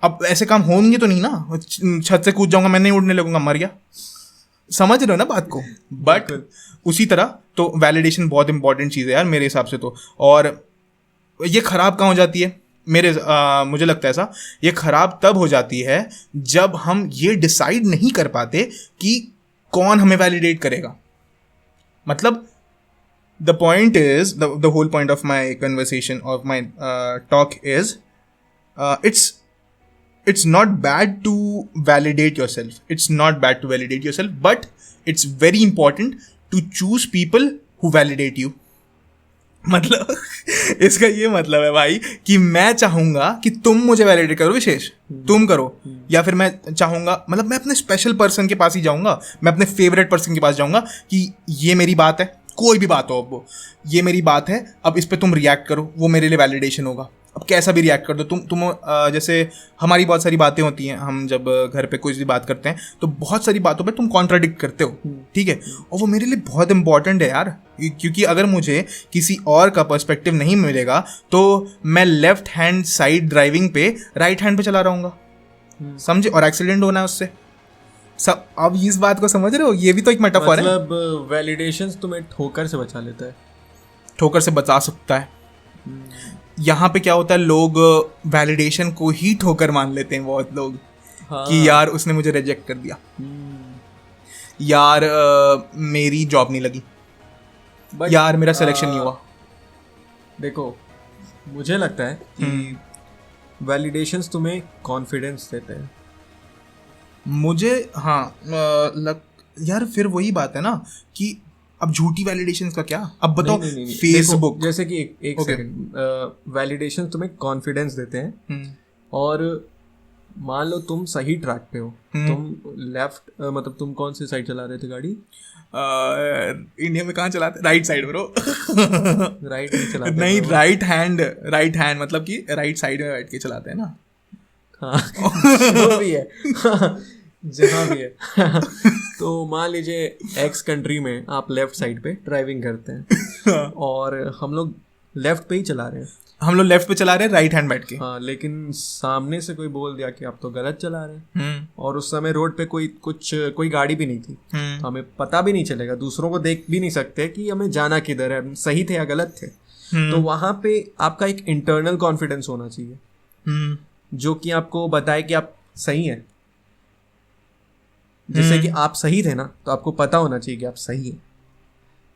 अब ऐसे काम होंगे तो नहीं ना, छत से कूद जाऊंगा, मैं नहीं उड़ने लगूंगा, मर गया। समझ रहे हो ना बात को। बट उसी तरह तो वैलिडेशन बहुत इंपॉर्टेंट चीज़ है यार मेरे हिसाब से तो। और ये ख़राब कहाँ हो जाती है मुझे लगता है ऐसा, ये ख़राब तब हो जाती है जब हम ये डिसाइड नहीं कर पाते कि कौन हमें वैलिडेट करेगा। मतलब the point is, the whole point of my conversation, of my talk is, it's not bad to validate yourself. It's not bad to validate yourself, but it's very important to choose people who validate you. मतलब इसका ये मतलब है भाई कि मैं चाहूंगा कि तुम मुझे वैलिडेट करो, विशेष तुम करो, या फिर मैं चाहूंगा, मतलब मैं अपने स्पेशल पर्सन के पास ही जाऊंगा, मैं अपने फेवरेट पर्सन के पास जाऊंगा कि ये मेरी बात है, कोई भी बात हो, अब वो ये मेरी बात है, अब इस पे तुम रिएक्ट करो, वो मेरे लिए वैलिडेशन होगा। अब कैसा भी रिएक्ट कर दो तुम जैसे हमारी बहुत सारी बातें होती हैं, हम जब घर पे कोई भी बात करते हैं तो बहुत सारी बातों पे तुम कॉन्ट्राडिक्ट करते हो, ठीक है, और वो मेरे लिए बहुत इंपॉर्टेंट है यार, क्योंकि अगर मुझे किसी और का पर्सपेक्टिव नहीं मिलेगा तो मैं लेफ्ट हैंड साइड ड्राइविंग पे राइट हैंड पे चला रहूँगा, समझे, और एक्सीडेंट होना है उससे सब। अब इस बात को समझ रहे हो, ये भी तो एक मेटाफोर है। मतलब वैलिडेशन तुम्हें ठोकर से बचा लेता है, ठोकर से बचा सकता है। यहाँ पे क्या होता है, लोग वैलिडेशन को ही ठोकर मान लेते हैं बहुत लोग, हाँ। कि यार उसने मुझे रिजेक्ट कर दिया, यार मेरी जॉब नहीं लगी, यार मेरा सिलेक्शन नहीं हुआ। देखो मुझे लगता है कि वैलिडेशंस तुम्हें कॉन्फिडेंस देते हैं। मुझे हाँ यार फिर वही बात है ना कि अब झूठी वैलिडेशन का क्या, अब बताओ। फेसबुक जैसे कि एक सेकंड, वैलिडेशन तुम्हें कॉन्फिडेंस देते हैं, और मान लो तुम सही ट्रैक पे हो, तुम लेफ्ट मतलब तुम कौन सी साइड चला रहे थे गाड़ी? इंडिया में कहाँ चलाते, राइट साइड ब्रो। राइट नहीं चलाते, नहीं, राइट हैंड मतलब कि राइट साइड में बैठ के चलाते हैं ना। हाँ जो भी है, जहाँ भी है। तो मान लीजिए एक्स कंट्री में आप लेफ्ट साइड पे ड्राइविंग करते हैं और हम लोग लेफ्ट पे ही चला रहे हैं, हम लोग लेफ्ट पे चला रहे हैं राइट हैंड बैठ के, हाँ, लेकिन सामने से कोई बोल दिया कि आप तो गलत चला रहे हैं, और उस समय रोड पे कोई गाड़ी भी नहीं थी, तो हमें पता भी नहीं चलेगा, दूसरों को देख भी नहीं सकते कि हमें जाना किधर है, सही थे या गलत थे। तो वहाँ पे आपका एक इंटरनल कॉन्फिडेंस होना चाहिए जो कि आपको बताए कि आप सही हैं। जैसे कि आप सही थे ना, तो आपको पता होना चाहिए कि आप सही हैं।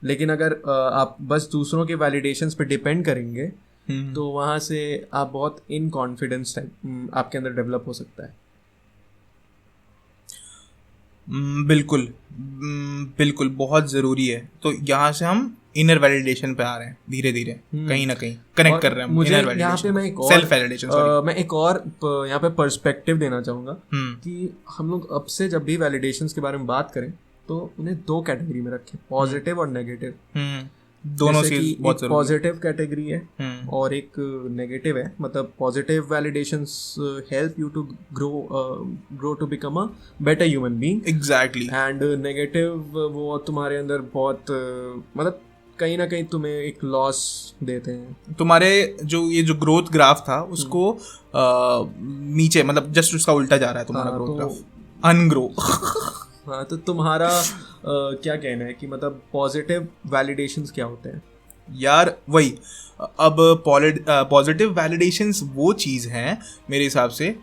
लेकिन अगर आप बस दूसरों के वैलिडेशंस पे डिपेंड करेंगे तो वहाँ से आप बहुत इनकॉन्फिडेंस टाइप आपके अंदर डेवलप हो सकता है। बिल्कुल बिल्कुल बहुत ज़रूरी है। तो यहाँ से हम इनर वैलिडेशन पे आ रहे हैं धीरे धीरे, कहीं ना कहीं कनेक्ट कर रहे हैं मुझे इनर यहाँ पे सेल्फ वैलिडेशन। मैं एक और यहाँ पे पर्सपेक्टिव देना चाहूँगा कि हम लोग अब से जब भी वैलिडेशंस के बारे में बात करें तो उन्हें दो कैटेगरी में रखें, पॉजिटिव और नेगेटिव। दोनों चीज बहुत जरूरी है। पॉजिटिव कैटेगरी है और एक नेगेटिव है। मतलब positive validations help you to grow to become a better human being. Exactly. And negative वो तुम्हारे अंदर बहुत मतलब कहीं ना कहीं तुम्हें एक लॉस देते हैं। तुम्हारे ये जो ग्रोथ ग्राफ था उसको नीचे, मतलब जस्ट उसका उल्टा जा रहा है तुम्हारा ग्रोथ ग्राफ, अनग्रो। हाँ, तो तुम्हारा क्या कहना है कि मतलब पॉजिटिव वैलिडेशंस क्या होते हैं? यार वही, अब पॉजिटिव वैलिडेशंस वो चीज़ हैं मेरे हिसाब से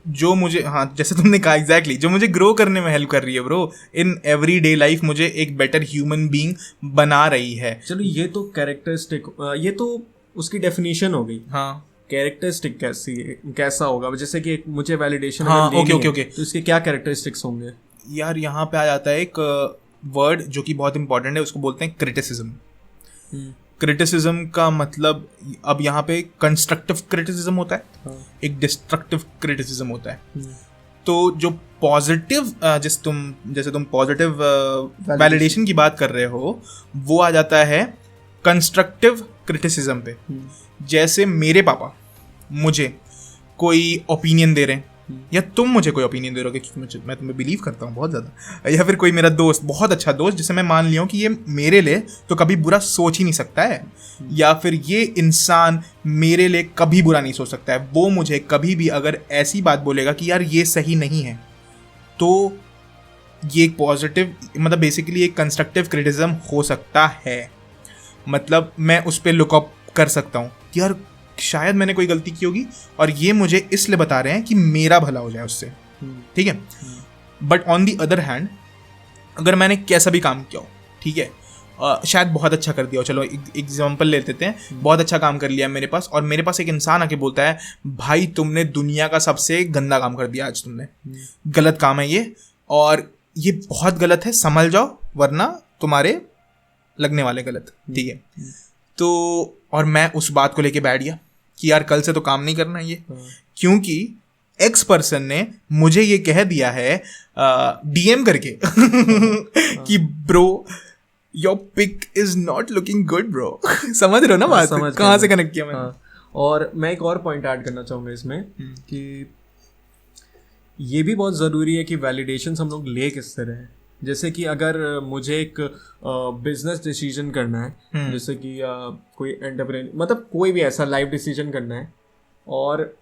जो मुझे, हाँ जैसे तुमने कहा एग्जैक्टली, जो मुझे ग्रो करने में हेल्प कर रही है bro. In every day life मुझे एक बेटर ह्यूमन बीइंग बना रही है। चलो ये तो कैरेक्टरिस्टिक, ये तो उसकी डेफिनेशन हो गई। हाँ, कैरेक्टरिस्टिक कैसा होगा? जैसे कि मुझे वैलिडेशन, हाँ ओके, तो इसके क्या कैरेक्टरिस्टिक्स होंगे? यार यहाँ पे आ जाता है एक वर्ड जो कि बहुत इंपॉर्टेंट है, उसको बोलते हैं क्रिटिसिज्म। क्रिटिसिज्म का मतलब, अब यहाँ पे कंस्ट्रक्टिव क्रिटिसिज्म होता है, एक डिस्ट्रक्टिव क्रिटिसिज्म होता है। तो जो पॉजिटिव, जैसे तुम पॉजिटिव वैलिडेशन की बात कर रहे हो, वो आ जाता है कंस्ट्रक्टिव क्रिटिसिज्म पे। जैसे मेरे पापा मुझे कोई ओपिनियन दे रहे हैं, या तुम मुझे कोई ओपिनियन दे रहे हो, क्योंकि मैं तुम्हें बिलीव करता हूँ बहुत ज़्यादा, या फिर कोई मेरा दोस्त, बहुत अच्छा दोस्त, जिसे मैं मान लिया हूँ कि ये मेरे लिए तो कभी बुरा सोच ही नहीं सकता है, या फिर ये इंसान मेरे लिए कभी बुरा नहीं सोच सकता है, वो मुझे कभी भी अगर ऐसी बात बोलेगा कि यार ये सही नहीं है, तो ये एक पॉजिटिव, मतलब बेसिकली एक कंस्ट्रक्टिव क्रिटिसिज्म हो सकता है। मतलब मैं उस पर लुकअप कर सकता हूँ कि यार शायद मैंने कोई गलती की होगी और ये मुझे इसलिए बता रहे हैं कि मेरा भला हो जाए उससे, ठीक है। But on the other hand, अगर मैंने कैसा भी काम किया हो, ठीक है, शायद बहुत अच्छा कर दिया हो, चलो एग्जांपल ले लेते हैं, बहुत अच्छा काम कर लिया मेरे पास, और मेरे पास एक इंसान आके बोलता है भाई तुमने दुनिया का सबसे गंदा काम कर दिया आज, तुमने गलत काम है ये, और ये बहुत गलत है, संभल जाओ वरना तुम्हारे लगने वाले गलत, ठीक है। तो और मैं उस बात को लेके बैठ गया कि यार कल से तो काम नहीं करना ये, क्योंकि एक्स पर्सन ने मुझे ये कह दिया है डीएम करके कि bro your pic is not looking good bro. समझ रहे हो ना बात, कहाँ से कनेक्ट किया मैंने। हाँ। और मैं एक और पॉइंट ऐड करना चाहूँगा इसमें कि ये भी बहुत ज़रूरी है कि वैलिडेशंस हम लोग ले किस तरह है। जैसे कि अगर मुझे एक बिजनेस डिसीजन करना है, जैसे कि कोई एंटरप्रेन्योर, मतलब कोई भी ऐसा लाइफ डिसीजन करना है, और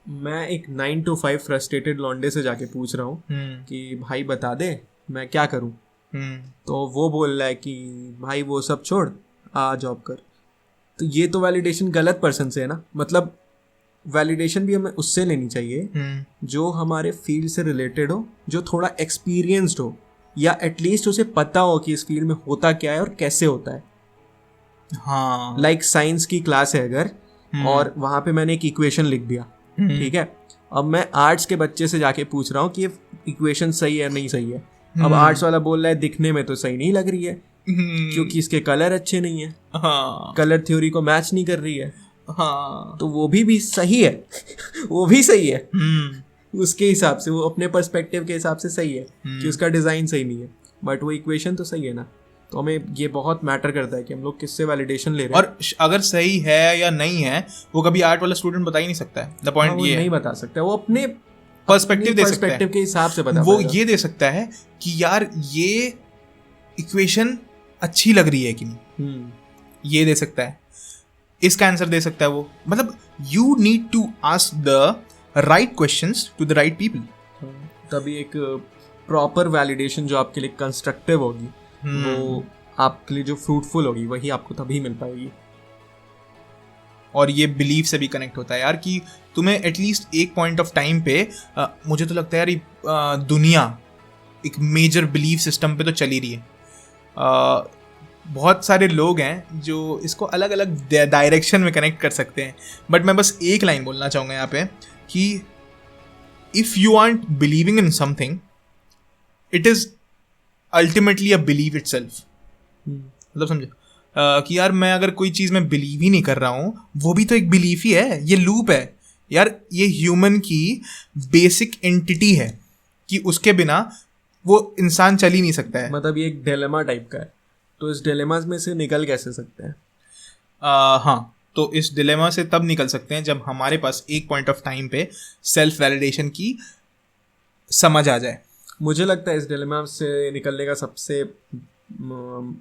मैं एक 9 to 5 फ्रस्ट्रेटेड लॉन्डे से जाके पूछ रहा हूँ कि भाई बता दे मैं क्या करूँ, तो वो बोल रहा है कि भाई वो सब छोड़, आ जॉब कर। तो ये तो वैलिडेशन गलत पर्सन से है ना। मतलब वैलिडेशन भी हमें उससे लेनी चाहिए जो हमारे फील्ड से रिलेटेड हो, जो थोड़ा एक्सपीरियंस्ड हो, या एटलीस्ट उसे पता हो कि इस फील्ड में होता क्या है और कैसे होता है। हाँ, लाइक साइंस की क्लास है अगर, और वहाँ पे मैंने एक इक्वेशन लिख दिया, ठीक है, अब मैं आर्ट्स के बच्चे से जाके पूछ रहा हूँ कि ये इक्वेशन सही है नहीं सही है। अब आर्ट्स वाला बोल रहा है दिखने में तो सही नहीं लग रही है क्योंकि इसके कलर अच्छे नहीं है, कलर थ्योरी को मैच नहीं कर रही है। हाँ, तो वो भी सही है वो भी सही है उसके हिसाब से, वो अपने पर्सपेक्टिव के हिसाब से सही है कि उसका डिज़ाइन सही नहीं है, बट वो इक्वेशन तो सही है ना। तो हमें ये बहुत मैटर करता है कि हम लोग किससे वैलिडेशन ले रहे हैं, और अगर सही है या नहीं है वो कभी आर्ट वाला स्टूडेंट बता ही नहीं सकता है। द पॉइंट ये नहीं बता सकता, वो अपने पर्सपेक्टिव दे सकता है, के हिसाब से बता वो ये दे सकता है कि यार ये इक्वेशन अच्छी लग रही है कि नहीं, ये दे सकता है, इसका आंसर दे सकता है वो। मतलब you need to ask the right questions to the right people, तभी एक प्रॉपर वैलिडेशन जो आपके लिए कंस्ट्रक्टिव होगी, वो आपके लिए जो फ्रूटफुल होगी, वही आपको तभी मिल पाएगी। और ये बिलीफ से भी कनेक्ट होता है यार कि तुम्हें एटलीस्ट एक पॉइंट ऑफ टाइम पे मुझे तो लगता है यार दुनिया एक मेजर बिलीफ सिस्टम पे तो चली रही है। बहुत सारे लोग हैं जो इसको अलग अलग डायरेक्शन में कनेक्ट कर सकते हैं, बट मैं बस एक लाइन बोलना चाहूँगा यहाँ पे कि if you art believing in something it is ultimately a believe it self. मतलब समझे कि यार मैं अगर कोई चीज़ में बिलीव ही नहीं कर रहा हूँ, वो भी तो एक बिलीफ ही है. ये लूप है यार, ये ह्यूमन की बेसिक एंटिटी है कि उसके बिना वो इंसान चल ही नहीं सकता है. मतलब ये एक डिलेमा टाइप का है, तो इस डिलेमा में से निकल कैसे सकते हैं? हाँ, तो इस डिलेमा से तब निकल सकते हैं जब हमारे पास एक पॉइंट ऑफ टाइम पे सेल्फ वैलिडेशन की समझ आ जाए. मुझे लगता है इस डिलेमा से निकलने का सबसे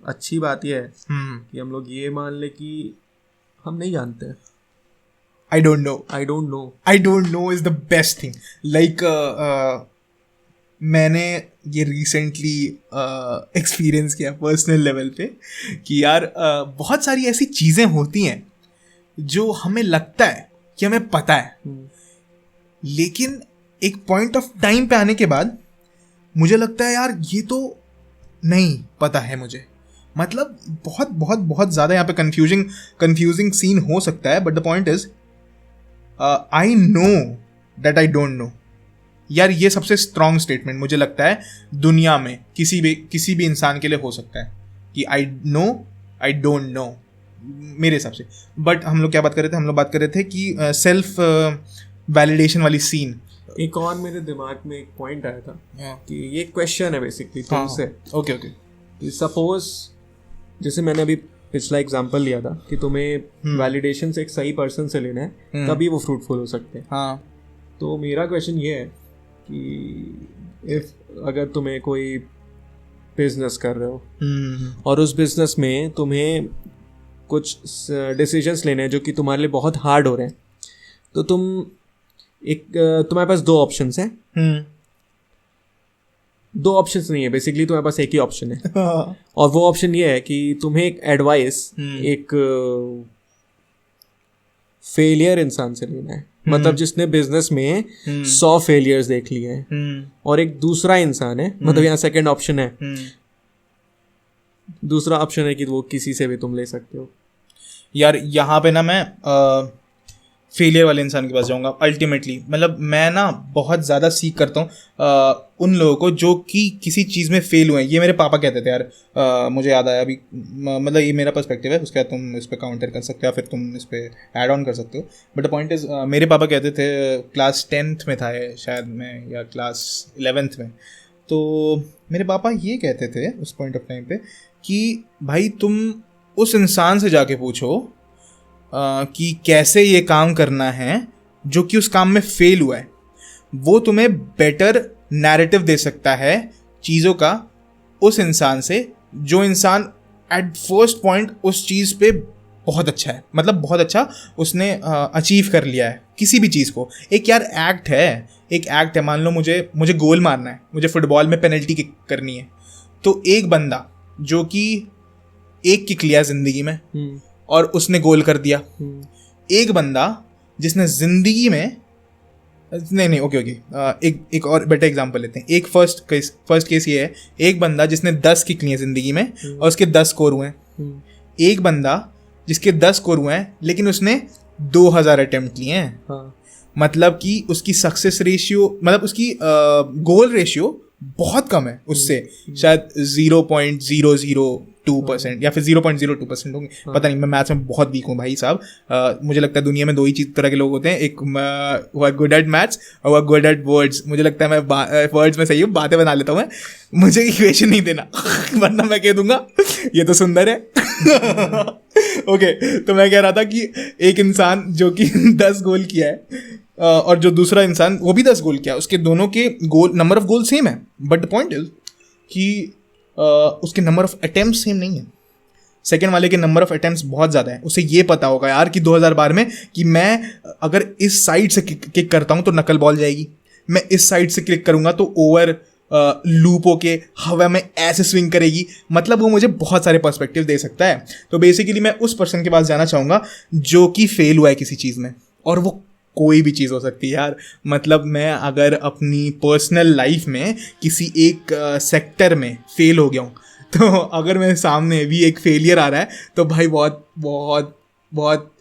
अच्छी बात यह है कि हम लोग ये मान ले कि हम नहीं जानते हैं. I don't know is the best thing. Like मैंने ये रिसेंटली एक्सपीरियंस किया पर्सनल लेवल पे कि यार बहुत सारी ऐसी चीज़ें होती हैं जो हमें लगता है कि हमें पता है, लेकिन एक पॉइंट ऑफ टाइम पे आने के बाद मुझे लगता है यार ये तो नहीं पता है मुझे. मतलब बहुत बहुत बहुत ज़्यादा यहाँ पे कंफ्यूजिंग सीन हो सकता है, but the point is I know that I don't know. यार ये सबसे स्ट्रॉन्ग स्टेटमेंट मुझे लगता है दुनिया में किसी भी इंसान के लिए हो सकता है कि I know I don't know, मेरे हिसाब से. बट हम लोग क्या बात कर रहे थे? हम लोग बात कर रहे थे कि सेल्फ वैलिडेशन वाली सीन. एक और मेरे दिमाग में एक पॉइंट आया था कि ये क्वेश्चन है बेसिकली तुमसे. ओके. सपोज जैसे मैंने अभी पिछला एग्जांपल लिया था कि तुम्हें वैलिडेशन से एक सही पर्सन से लेना है तभी वो फ्रूटफुल हो सकते हैं. हाँ. तो मेरा क्वेश्चन ये है कि अगर तुम्हें कोई बिजनेस कर रहे हो और उस बिजनेस में तुम्हें कुछ डिसीजंस लेने हैं जो कि तुम्हारे लिए बहुत हार्ड हो रहे हैं, तो तुम्हारे पास दो ऑप्शंस हैं. दो ऑप्शंस नहीं है बेसिकली, तुम्हारे पास एक ही ऑप्शन है. और वो ऑप्शन ये है कि तुम्हें एक एडवाइस एक फेलियर इंसान से लेना है, मतलब जिसने बिजनेस में 100 फेलियर्स देख लिए हैं. और एक दूसरा इंसान है, मतलब यहाँ सेकंड ऑप्शन है, दूसरा ऑप्शन है कि वो किसी से भी तुम ले सकते हो. यार यहाँ पे ना मैं फेलियर वाले इंसान के पास जाऊँगा अल्टीमेटली. मतलब मैं ना बहुत ज़्यादा सीख करता हूँ उन लोगों को जो कि किसी चीज़ में फेल हुए हैं. ये मेरे पापा कहते थे यार. मुझे याद आया अभी, मतलब ये मेरा पर्सपेक्टिव है, उसके बाद तुम इस पर काउंटर कर सकते हो या फिर तुम इस पर ऐड ऑन कर सकते हो. बट द पॉइंट इज़ मेरे पापा कहते थे, क्लास 10th में था शायद मैं, या क्लास 11th में, तो मेरे पापा ये कहते थे उस पॉइंट ऑफ टाइम पे कि भाई तुम उस इंसान से जाके पूछो कि कैसे ये काम करना है जो कि उस काम में फेल हुआ है. वो तुम्हें बेटर नैरेटिव दे सकता है चीज़ों का उस इंसान से जो इंसान एट फर्स्ट पॉइंट उस चीज़ पे बहुत अच्छा है. मतलब बहुत अच्छा उसने अचीव कर लिया है किसी भी चीज़ को. एक यार एक्ट है, मान लो मुझे गोल मारना है, मुझे फुटबॉल में पेनल्टी किक करनी है. तो एक बंदा जो कि एक किक लिया ज़िंदगी में और उसने गोल कर दिया. एक बंदा जिसने जिंदगी में ओके एक और बेटर एग्जांपल लेते हैं. एक फर्स्ट केस ये है, एक बंदा जिसने 10 किक लिए जिंदगी में और उसके 10 स्कोर हुए हैं. एक बंदा जिसके 10 स्कोर हुए हैं लेकिन उसने 2000 अटेम्प्ट लिए हैं. हाँ. मतलब कि उसकी सक्सेस रेशियो, मतलब उसकी गोल रेशियो बहुत कम है उससे. शायद 0.002% या फिर 0.02% होंगे. पता नहीं, मैं मैथ्स में बहुत वीक हूँ भाई साहब. मुझे लगता है दुनिया में दो ही तरह के लोग होते हैं, एक हुआ गुड एट मैथ्स और हुआ गुड एट वर्ड्स. मुझे लगता है मैं वर्ड्स में सही हूँ, बातें बना लेता हूँ मैं. मुझे इक्वेशन नहीं देना वरना मैं कह दूंगा ये तो सुंदर है. ओके, तो मैं कह रहा था कि एक इंसान जो कि 10 गोल किया है और जो दूसरा इंसान वो भी 10 गोल किया, उसके दोनों के goal number of goal same है. बट द पॉइंट इज कि उसके नंबर ऑफ अटेम्प्ट सेम नहीं है. सेकेंड वाले के नंबर ऑफ अटेम्प्ट्स बहुत ज़्यादा है. उसे ये पता होगा यार कि 2012 में कि मैं अगर इस साइड से किक करता हूँ तो नकल बॉल जाएगी, मैं इस साइड से क्लिक करूँगा तो ओवर लूप होके हवा में ऐसे स्विंग करेगी. मतलब वो मुझे बहुत सारे पर्सपेक्टिव दे सकता है. तो बेसिकली मैं उस पर्सन के पास जाना चाहूँगा जो कि फेल हुआ है किसी चीज़ में, और वो कोई भी चीज़ हो सकती है यार. मतलब मैं अगर अपनी पर्सनल लाइफ में किसी एक सेक्टर में फेल हो गया हूँ, तो अगर मेरे सामने भी एक फेलियर आ रहा है तो भाई बहुत बहुत बहुत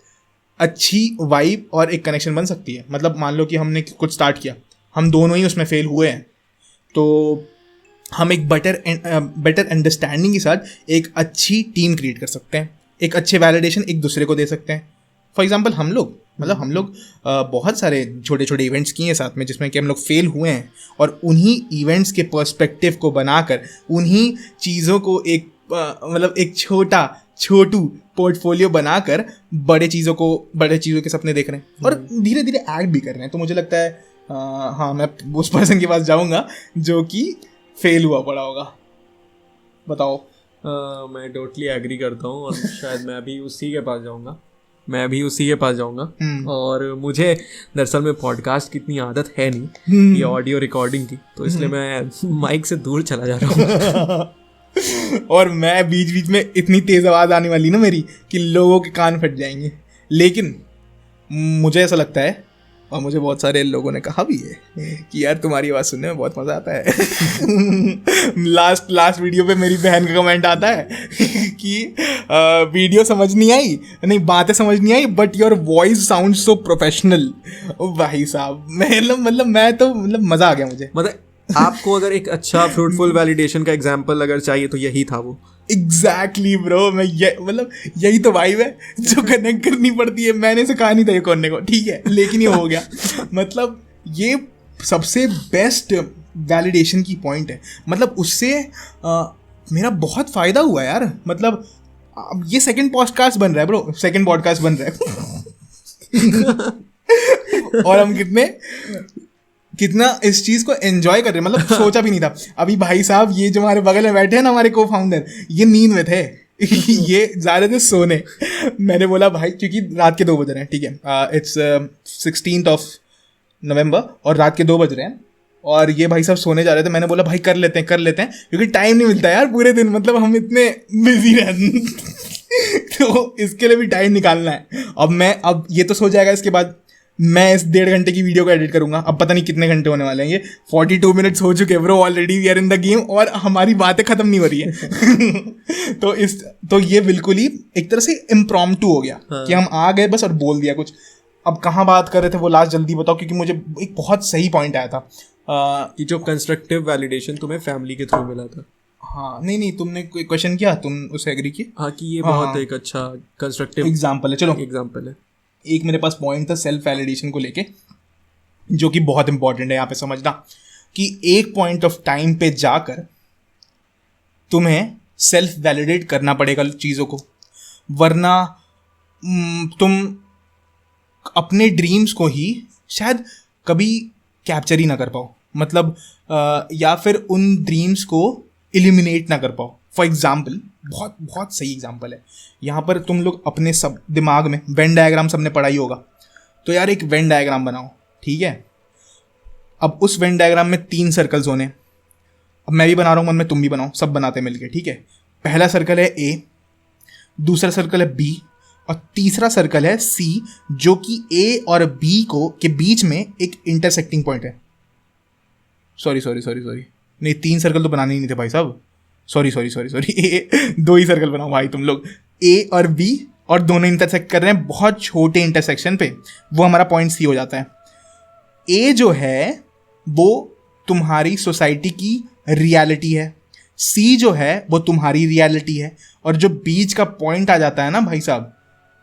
अच्छी वाइब और एक कनेक्शन बन सकती है. मतलब मान लो कि हमने कुछ स्टार्ट किया, हम दोनों ही उसमें फेल हुए हैं, तो हम एक बेटर अंडरस्टैंडिंग के साथ एक अच्छी टीम क्रिएट कर सकते हैं, एक अच्छे वैलिडेशन एक दूसरे को दे सकते हैं। फॉर एग्जाम्पल हम लोग बहुत सारे छोटे छोटे इवेंट्स किए हैं साथ में, जिसमें कि हम लोग फेल हुए हैं, और उन्हीं इवेंट्स के पर्सपेक्टिव को बनाकर उन्हीं चीज़ों को एक एक छोटू पोर्टफोलियो बनाकर बड़े चीज़ों के सपने देख रहे हैं और धीरे धीरे एक्ट भी कर रहे हैं। तो मुझे लगता है हाँ, मैं उस पर्सन के पास जाऊँगा जो कि फेल हुआ पड़ा होगा। बताओ। मैं टोटली एग्री करता हूँ और शायद मैं भी उसी के पास जाऊँगा। और मुझे दरअसल में पॉडकास्ट की इतनी आदत है नहीं, ये ऑडियो रिकॉर्डिंग की, तो इसलिए मैं माइक से दूर चला जा रहा हूँ। और मैं बीच बीच में इतनी तेज आवाज़ आने वाली ना मेरी कि लोगों के कान फट जाएंगे। लेकिन मुझे ऐसा लगता है, और मुझे बहुत सारे लोगों ने कहा भी है कि यार तुम्हारी आवाज़ सुनने में बहुत मज़ा आता है। लास्ट वीडियो पे मेरी बहन का कमेंट आता है कि वीडियो समझ नहीं आई, नहीं बातें समझ नहीं आई, but your voice sound so professional. भाई साहब मैं तो मज़ा आ गया मुझे। आपको अगर एक अच्छा फ्रूटफुल वैलिडेशन का एग्जाम्पल अगर चाहिए तो यही था वो। एग्जैक्टली ब्रो, मैं यही तो वाइब है जो कनेक्ट करनी पड़ती है। मैंने से कहा नहीं था ये करने को, ठीक है, लेकिन ये हो गया। ये सबसे बेस्ट वैलिडेशन की पॉइंट है। उससे मेरा बहुत फ़ायदा हुआ यार। अब ये सेकंड पॉडकास्ट बन रहा है ब्रो, सेकंड पॉडकास्ट बन रहा है। और हम कितना इस चीज़ को एंजॉय कर रहे हैं, सोचा भी नहीं था। अभी भाई साहब ये जो हमारे बगल में बैठे हैं ना, हमारे को फाउंडर, ये नींद में थे। ये जा रहे थे सोने। मैंने बोला भाई, क्योंकि रात के 2 बज रहे हैं, ठीक है, इट्स 16 नवंबर और रात के 2 बज रहे हैं, और ये भाई साहब सोने जा रहे थे। मैंने बोला भाई कर लेते हैं, क्योंकि टाइम नहीं मिलता यार पूरे दिन, हम इतने बिजी रहते हैं। तो इसके लिए भी टाइम निकालना है। अब ये तो सो जाएगा, इसके बाद मैं इस 1.5 घंटे की वीडियो को एडिट करूंगा। अब पता नहीं कितने घंटे होने वाले हैं। ये 42 मिनट्स हो चुके हैं bro, already we are in the game, और हमारी बातें खत्म नहीं हो रही है। तो ये बिल्कुल ही एक तरह से इम्प्रॉम्प्टू हो गया। हाँ। कि हम आ गए बस और बोल दिया कुछ। अब कहाँ बात कर रहे थे वो लास्ट जल्दी बताओ, क्योंकि मुझे एक बहुत सही पॉइंट आया था कि जो कंस्ट्रक्टिव वैलिडेशन तुम्हें फैमिली के थ्रू मिला था। हाँ, नहीं तुमने कोई क्वेश्चन किया, तुम उससे एग्री किए। हाँ, कि ये बहुत एक अच्छा कंस्ट्रक्टिव एग्जाम्पल है। चलो एग्जाम्पल है। एक मेरे पास पॉइंट था सेल्फ वैलिडेशन को लेके, जो कि बहुत इंपॉर्टेंट है यहाँ पे समझना, कि एक पॉइंट ऑफ टाइम पे जाकर तुम्हें सेल्फ वैलिडेट करना पड़ेगा चीज़ों को, वरना तुम अपने ड्रीम्स को ही शायद कभी कैप्चर ही ना कर पाओ। या फिर उन ड्रीम्स को इलिमिनेट ना कर पाओ। फॉर एग्जाम्पल, बहुत बहुत सही एग्जाम्पल है यहाँ पर। तुम लोग अपने सब दिमाग में वेन डायग्राम सबने पढ़ा ही होगा, तो यार एक वेन डायग्राम बनाओ, ठीक है। अब उस वेन डायग्राम में 3 सर्कल्स होने। अब मैं भी बना रहा हूँ, मन में तुम भी बनाओ, सब बनाते मिलके, ठीक है। पहला सर्कल है A, दूसरा सर्कल है B, और तीसरा सर्कल है C, जो कि A और B के बीच में एक इंटरसेक्टिंग पॉइंट है। सॉरी, नहीं 3 सर्कल तो बनाने ही नहीं थे भाई साहब। सॉरी 2 ही सर्कल बनाओ भाई तुम लोग। A और B, और दोनों इंटरसेक्ट कर रहे हैं बहुत छोटे इंटरसेक्शन पे, वो हमारा पॉइंट C हो जाता है। A जो है वो तुम्हारी सोसाइटी की रियलिटी है, C जो है वो तुम्हारी रियलिटी है, और जो बीच का पॉइंट आ जाता है ना भाई साहब,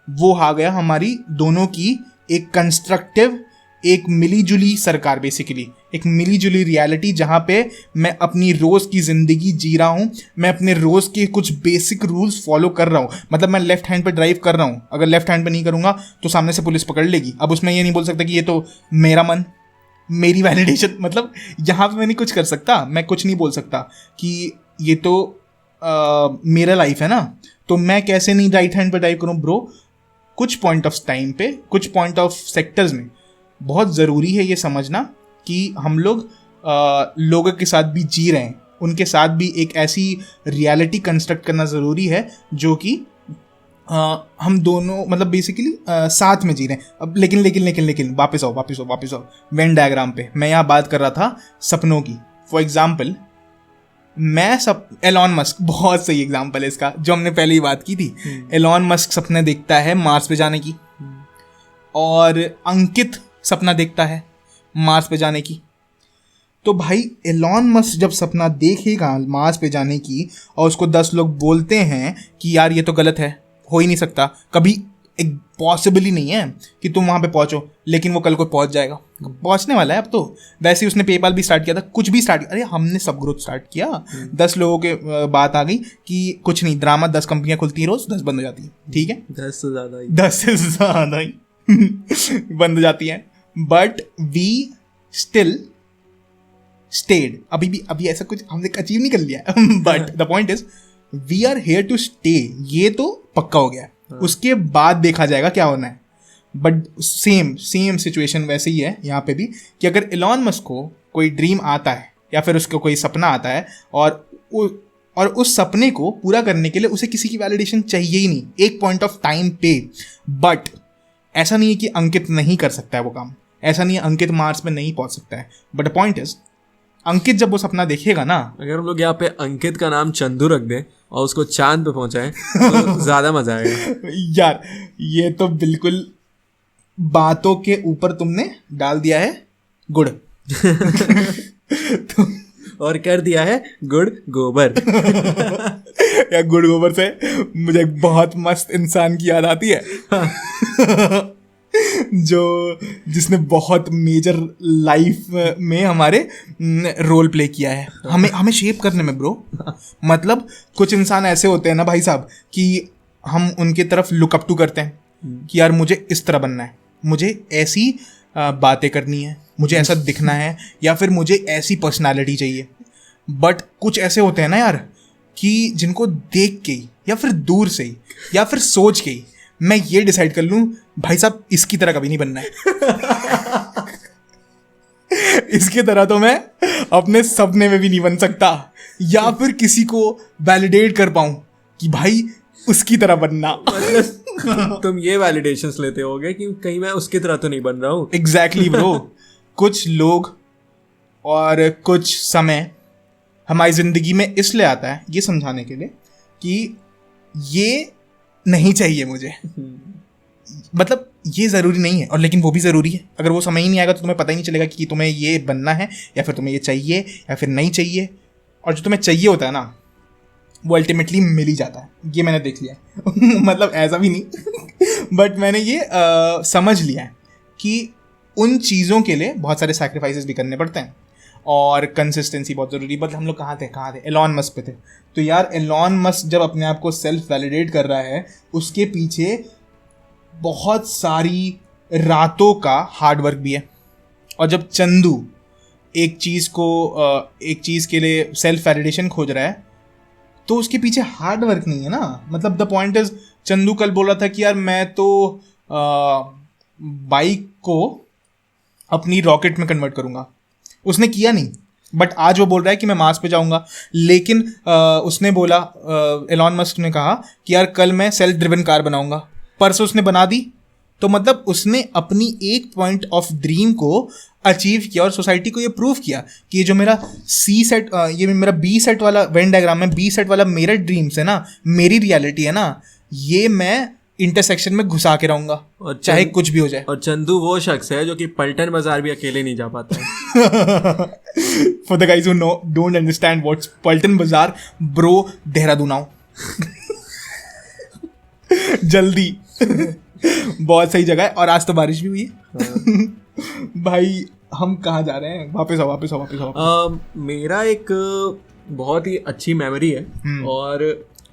वो आ गया हमारी दोनों की एक कंस्ट्रक्टिव, एक मिलीजुली सरकार, बेसिकली एक मिलीजुली रियलिटी, जहाँ पे मैं अपनी रोज़ की ज़िंदगी जी रहा हूँ। मैं अपने रोज़ के कुछ बेसिक रूल्स फॉलो कर रहा हूँ। मैं लेफ्ट हैंड पे ड्राइव कर रहा हूँ, अगर लेफ्ट हैंड पे नहीं करूँगा तो सामने से पुलिस पकड़ लेगी। अब उसमें ये नहीं बोल सकता कि ये तो मेरा मन, मेरी वैलिडेशन, यहाँ पे मैं नहीं कुछ कर सकता। मैं कुछ नहीं बोल सकता कि ये तो मेरा लाइफ है ना, तो मैं कैसे नहीं राइट हैंड पे ड्राइव करूँ ब्रो। कुछ पॉइंट ऑफ टाइम पे, कुछ पॉइंट ऑफ सेक्टर्स में बहुत ज़रूरी है ये समझना कि हम लोग लोगों के साथ भी जी रहे हैं, उनके साथ भी एक ऐसी रियलिटी कंस्ट्रक्ट करना ज़रूरी है जो कि हम दोनों बेसिकली साथ में जी रहे हैं। अब लेकिन वापस आओ वेन डायग्राम पे। मैं यहाँ बात कर रहा था सपनों की। फॉर एग्जाम्पल, एलॉन मस्क बहुत सही एग्जाम्पल है इसका, जो हमने पहले ही बात की थी। एलॉन मस्क सपने देखता है मार्स पे जाने की, और अंकित सपना देखता है मार्स पे जाने की। तो भाई एलॉन मस्क जब सपना देखेगा मार्स पे जाने की और उसको 10 लोग बोलते हैं कि यार ये तो गलत है, हो ही नहीं सकता, कभी एक पॉसिबल ही नहीं है कि तुम वहाँ पे पहुँचो, लेकिन वो कल को पहुँच जाएगा, पहुँचने वाला है अब तो। वैसे ही उसने पेपाल भी स्टार्ट किया था, कुछ भी स्टार्ट, अरे हमने सब ग्रोथ स्टार्ट किया, 10 लोगों के बात आ गई कि कुछ नहीं ड्रामा, 10 कंपनियाँ खुलती हैं रोज, 10 बंद हो जाती हैं, ठीक है, 10 से ज़्यादा ही, 10 से ज़्यादा ही बंद हो जाती हैं, बट वी स्टिल स्टेड। अभी ऐसा कुछ हमने अचीव नहीं कर लिया, but the point is we are here to stay, ये तो पक्का हो गया है। उसके बाद देखा जाएगा क्या होना है। बट सेम सिचुएशन वैसे ही है यहाँ पे भी कि अगर एलॉन मस्क को कोई ड्रीम आता है या फिर उसको कोई सपना आता है और उस सपने को पूरा करने के लिए उसे किसी की वैलिडेशन चाहिए ही नहीं एक पॉइंट ऑफ टाइम पे। बट ऐसा नहीं है कि अंकित नहीं कर सकता है वो काम, ऐसा नहीं है अंकित मार्स में नहीं पहुंच सकता है, बट द पॉइंट इज अंकित जब वो सपना देखेगा ना, अगर हम लोग यहाँ पे अंकित का नाम चंदू रख दें और उसको चांद पे पहुंचाएं तो ज्यादा मजा आएगा। यार ये तो बिल्कुल बातों के ऊपर तुमने डाल दिया है गुड़ तो, और कर दिया है गुड़ गोबर। या गुड़ गोबर से मुझे एक बहुत मस्त इंसान की याद आती है जिसने बहुत मेजर लाइफ में हमारे रोल प्ले किया है, हमें शेप करने में ब्रो। मतलब कुछ इंसान ऐसे होते हैं ना भाई साहब कि हम उनके तरफ लुक अप टू करते हैं कि यार मुझे इस तरह बनना है, मुझे ऐसी बातें करनी है, मुझे ऐसा दिखना है, या फिर मुझे ऐसी पर्सनालिटी चाहिए। बट कुछ ऐसे होते हैं ना यार कि जिनको देख के या फिर दूर से ही या फिर सोच के ही मैं ये डिसाइड कर लूं भाई साहब इसकी तरह कभी नहीं बनना है। इसकी तरह तो मैं अपने सपने में भी नहीं बन सकता, या फिर किसी को वैलिडेट कर पाऊं कि भाई उसकी तरह बनना। मतलब तुम ये वैलिडेशंस लेते होगे कि कहीं मैं उसकी तरह तो नहीं बन रहा हूँ। Exactly bro. कुछ लोग और कुछ समय हमारी जिंदगी में इसलिए आता है ये समझाने के लिए कि ये नहीं चाहिए मुझे, मतलब ये ज़रूरी नहीं है, और लेकिन वो भी ज़रूरी है। अगर वो समय ही नहीं आएगा तो तुम्हें पता ही नहीं चलेगा कि तुम्हें ये बनना है या फिर तुम्हें ये चाहिए या फिर नहीं चाहिए। और जो तुम्हें चाहिए होता है ना वो अल्टीमेटली मिल ही जाता है, ये मैंने देख लिया है। मतलब ऐसा भी नहीं बट मैंने ये समझ लिया है कि उन चीज़ों के लिए बहुत सारे सैक्रिफाइसेस भी करने पड़ते हैं और कंसिस्टेंसी बहुत ज़रूरी। बट हम लोग कहाँ थे एलॉन मस्क पे थे। तो यार एलॉन मस्क जब अपने आप को सेल्फ वैलिडेट कर रहा है, उसके पीछे बहुत सारी रातों का हार्ड वर्क भी है। और जब चंदू एक चीज़ के लिए सेल्फ वैलिडेशन खोज रहा है तो उसके पीछे हार्ड वर्क नहीं है ना। मतलब द पॉइंट इज, चंदू कल बोला था कि यार मैं तो बाइक को अपनी रॉकेट में कन्वर्ट करूँगा, उसने किया नहीं। बट आज वो बोल रहा है कि मैं मार्स पे जाऊंगा। लेकिन उसने बोला, एलॉन मस्क ने कहा कि यार कल मैं सेल्फ ड्रिवन कार बनाऊंगा, परसों उसने बना दी। तो मतलब उसने अपनी एक पॉइंट ऑफ ड्रीम को अचीव किया और सोसाइटी को ये प्रूव किया कि ये जो मेरा ये मेरा बी सेट वाला वेन डायग्राम में बी सेट वाला मेरा ड्रीम्स है ना, मेरी रियलिटी है ना, ये मैं इंटरसेक्शन में घुसा के रहूंगा और चाहे कुछ भी हो जाए। और चंदू वो शख्स है जो कि पलटन बाजार भी अकेले नहीं जा पाता है। For the guys who don't understand what's पलटन बाजार, ब्रो देहरादून आओ जल्दी। बहुत सही जगह है और आज तो बारिश भी हुई है। भाई हम कहाँ जा रहे हैं? वापस। मेरा एक बहुत ही अच्छी मेमोरी है। और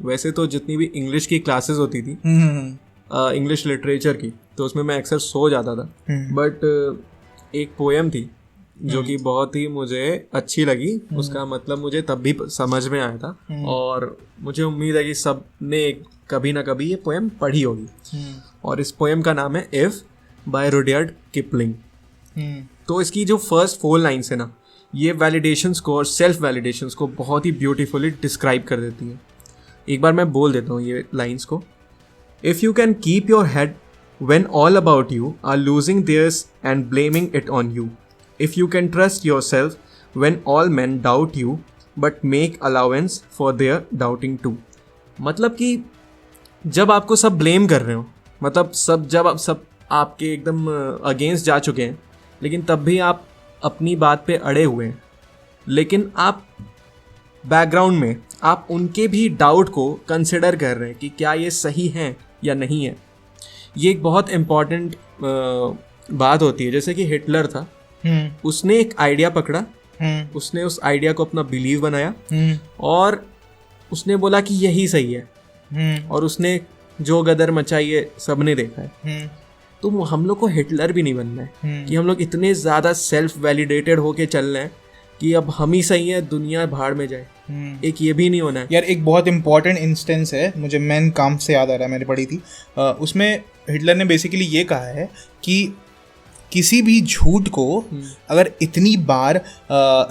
वैसे तो जितनी भी इंग्लिश की क्लासेस होती थी, इंग्लिश लिटरेचर की, तो उसमें मैं अक्सर सो जाता था। बट एक पोएम थी जो कि बहुत ही मुझे अच्छी लगी। उसका मतलब मुझे तब भी समझ में आया था और मुझे उम्मीद है कि सब ने कभी ना कभी ये पोएम पढ़ी होगी। और इस पोएम का नाम है इफ बाय रुडयार्ड किपलिंग। तो इसकी जो फर्स्ट 4 लाइन्स है ना, ये वैलिडेशंस को और सेल्फ वैलिडेशंस को बहुत ही ब्यूटीफुली डिस्क्राइब कर देती है। एक बार मैं बोल देता हूँ ये लाइन्स को। If you can keep your head when all about you are losing theirs and blaming it on you, if you can trust yourself when all men doubt you but make allowance for their doubting too. मतलब कि जब आपको सब blame कर रहे हो, मतलब जब आप सब आपके एकदम अगेंस्ट जा चुके हैं, लेकिन तब भी आप अपनी बात पे अड़े हुए हैं लेकिन आप बैकग्राउंड में आप उनके भी डाउट को कंसिडर कर रहे हैं कि क्या ये सही है या नहीं है। ये एक बहुत इम्पॉर्टेंट बात होती है। जैसे कि हिटलर था, उसने एक आइडिया पकड़ा, उसने उस आइडिया को अपना बिलीव बनाया और उसने बोला कि यही सही है, और उसने जो गदर मचाई है सबने देखा है। तो हम लोग को हिटलर भी नहीं बनना है कि हम लोग इतने ज़्यादा सेल्फ वैलिडेटेड होके चल रहे हैं कि अब हम ही सही है, दुनिया भाड़ में जाए। एक ये भी नहीं होना है यार। एक बहुत इंपॉर्टेंट इंस्टेंस है, मुझे मैन काम से याद आ रहा है, मैंने पढ़ी थी उसमें हिटलर ने बेसिकली ये कहा है कि किसी भी झूठ को अगर इतनी बार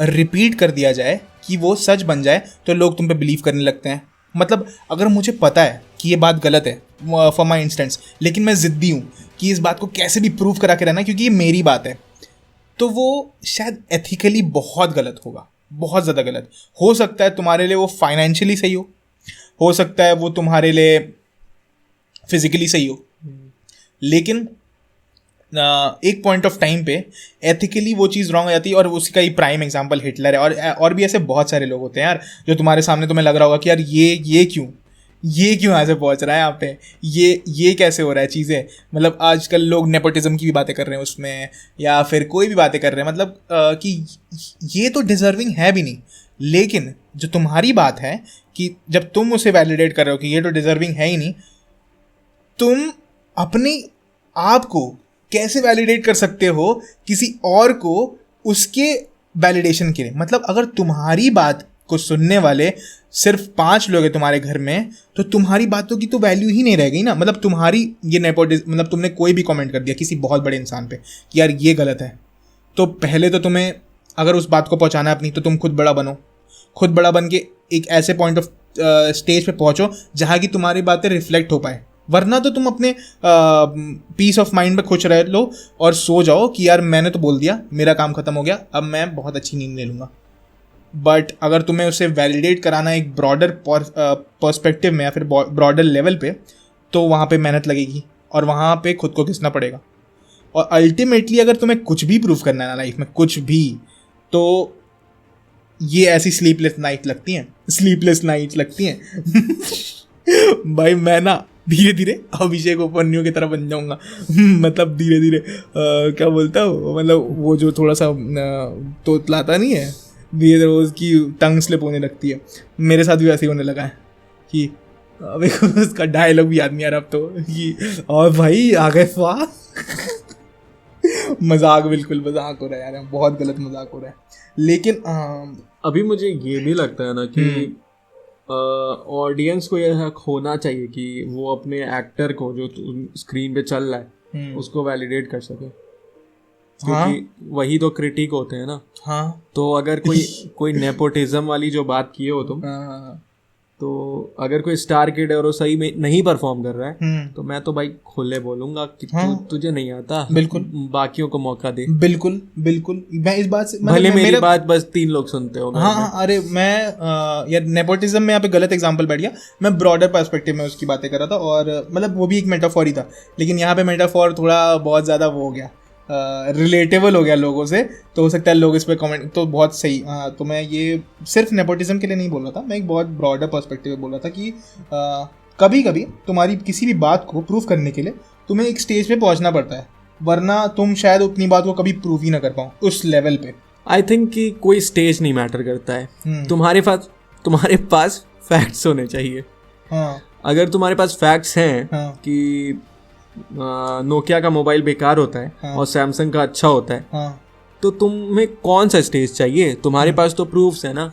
रिपीट कर दिया जाए कि वो सच बन जाए तो लोग तुम पे बिलीव करने लगते हैं। मतलब अगर मुझे पता है कि ये बात गलत है फॉर माई इंस्टेंस, लेकिन मैं ज़िद्दी हूँ कि इस बात को कैसे भी प्रूव करा के रहना क्योंकि ये मेरी बात है, तो वो शायद एथिकली बहुत गलत होगा, बहुत ज़्यादा गलत। हो सकता है तुम्हारे लिए वो फाइनेंशियली सही हो सकता है वो तुम्हारे लिए फिजिकली सही हो, लेकिन एक पॉइंट ऑफ टाइम पे एथिकली वो चीज़ रॉन्ग हो जाती है। और उसका ही प्राइम एग्जांपल हिटलर है। और भी ऐसे बहुत सारे लोग होते हैं यार, जो तुम्हारे सामने तुम्हें लग रहा होगा कि यार ये क्यों ऐसे पहुंच रहा है यहाँ पे, ये कैसे हो रहा है चीज़ें। मतलब आजकल लोग नेपोटिज्म की भी बातें कर रहे हैं उसमें, या फिर कोई भी बातें कर रहे हैं, मतलब कि ये तो डिजर्विंग है भी नहीं। लेकिन जो तुम्हारी बात है कि जब तुम उसे वैलिडेट कर रहे हो कि ये तो डिजर्विंग है ही नहीं, तुम अपने आप को कैसे वैलिडेट कर सकते हो किसी और को उसके वैलिडेशन के लिए। मतलब अगर तुम्हारी बात को सुनने वाले सिर्फ 5 लोग हैं तुम्हारे घर में, तो तुम्हारी बातों की तो वैल्यू ही नहीं रह गई ना। मतलब तुम्हारी ये नेपोटिज्म, मतलब तुमने कोई भी कमेंट कर दिया किसी बहुत बड़े इंसान पे कि यार ये गलत है, तो पहले तो तुम्हें अगर उस बात को पहुंचाना है अपनी, तो तुम खुद बड़ा बनो, खुद बड़ा बन के एक ऐसे पॉइंट ऑफ स्टेज पे पहुंचो जहाँ की तुम्हारी बातें रिफ्लेक्ट हो पाए। वरना तो तुम अपने पीस ऑफ माइंड में खुश रह लो और सो जाओ कि यार मैंने तो बोल दिया, मेरा काम खत्म हो गया, अब मैं बहुत अच्छी नींद ले लूँगा। बट अगर तुम्हें उसे वैलिडेट कराना एक ब्रॉडर पर्सपेक्टिव में या फिर ब्रॉडर लेवल पे, तो वहाँ पे मेहनत लगेगी और वहाँ पे खुद को घिसना पड़ेगा। और अल्टीमेटली अगर तुम्हें कुछ भी प्रूव करना है ना लाइफ में, कुछ भी, तो ये ऐसी स्लीपलेस नाइट लगती हैं भाई मैं ना धीरे धीरे अभिषेक उपन्यु की तरह बन जाऊंगा मतलब धीरे धीरे क्या बोलता हूँ, मतलब वो जो थोड़ा सा तोतलाता नहीं है, धीरे धीरे उसकी टंग स्लिप होने लगती है। मेरे साथ भी वैसे ही होने लगा है कि अबे उसका डायलॉग भी याद नहीं आ रहा अब तो, कि और भाई आ गए वाह बिल्कुल मजाक हो रहा है यार, बहुत गलत मजाक हो रहा है। लेकिन अभी मुझे ये भी लगता है ना कि ऑडियंस को यह हक होना चाहिए कि वो अपने एक्टर को जो स्क्रीन पे चल रहा है उसको वैलिडेट कर सके, क्योंकि वही तो क्रिटिक होते हैं ना। हाँ, तो अगर कोई नेपोटिज्म वाली जो बात किए हो तुम, तो अगर कोई स्टार किड है और वो सही में नहीं परफॉर्म कर रहा है, तो मैं तो भाई खुले बोलूंगा कि तुझे नहीं आता, बिल्कुल बाकियों को मौका दे। बिल्कुल मैं इस बात से, भले मेरी बात बस 3 लोग सुनते हो। हाँ, अरे मैं यार नेपोटिज्म में यहाँ पे गलत एग्जांपल बैठ गया, मैं ब्रॉडर पर्सपेक्टिव में उसकी बातें कर रहा था, और मतलब वो भी एक मेटाफोर ही था, लेकिन यहाँ पे मेटाफोर थोड़ा बहुत ज़्यादा वो हो गया, रिलेटेबल हो गया लोगों से, तो हो सकता है लोग इस पर कमेंट, तो बहुत सही। तो मैं ये सिर्फ नेपोटिज्म के लिए नहीं बोल रहा था, मैं एक बहुत ब्रॉडर पर्सपेक्टिव में बोल रहा था कि कभी कभी तुम्हारी किसी भी बात को प्रूव करने के लिए तुम्हें एक स्टेज पे पहुंचना पड़ता है, वरना तुम शायद अपनी बात को कभी प्रूव ही ना कर पाओ उस लेवल पे। आई थिंक कि कोई स्टेज नहीं मैटर करता है, तुम्हारे पास फैक्ट्स होने चाहिए। हाँ, अगर तुम्हारे पास फैक्ट्स हैं कि नोकिया का मोबाइल बेकार होता है और सैमसंग का अच्छा होता है, तो तुम्हें कौन सा स्टेज चाहिए? तुम्हारे पास तो प्रूफ्स है ना।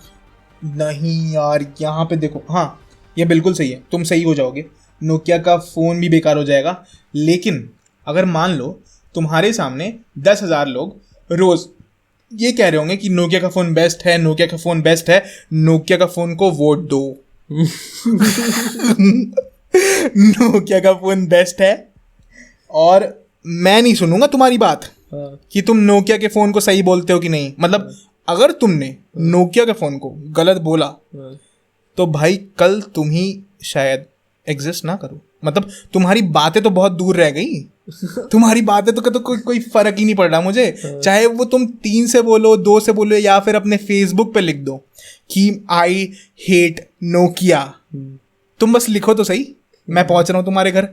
नहीं यार, यहाँ पे देखो, हाँ ये बिल्कुल सही है, तुम सही हो जाओगे, नोकिया का फ़ोन भी बेकार हो जाएगा, लेकिन अगर मान लो तुम्हारे सामने 10,000 लोग रोज़ ये कह रहे होंगे कि नोकिया का फ़ोन बेस्ट है, नोकिया का फ़ोन बेस्ट है, नोकिया का फ़ोन को वोट दो नोकिया का फ़ोन बेस्ट है, और मैं नहीं सुनूंगा तुम्हारी बात कि तुम नोकिया के फ़ोन को सही बोलते हो कि नहीं। मतलब अगर तुमने नोकिया के फ़ोन को गलत बोला, तो भाई कल तुम ही शायद एग्जिस्ट ना करो, मतलब तुम्हारी बातें तो बहुत दूर रह गई, तुम्हारी बातें तो कोई फर्क ही नहीं पड़ रहा मुझे, चाहे वो तुम 3 से बोलो, 2 से बोलो, या फिर अपने फेसबुक पे लिख दो कि आई हेट नोकिया। तुम बस लिखो तो सही, मैं पहुंच रहा हूं तुम्हारे घर।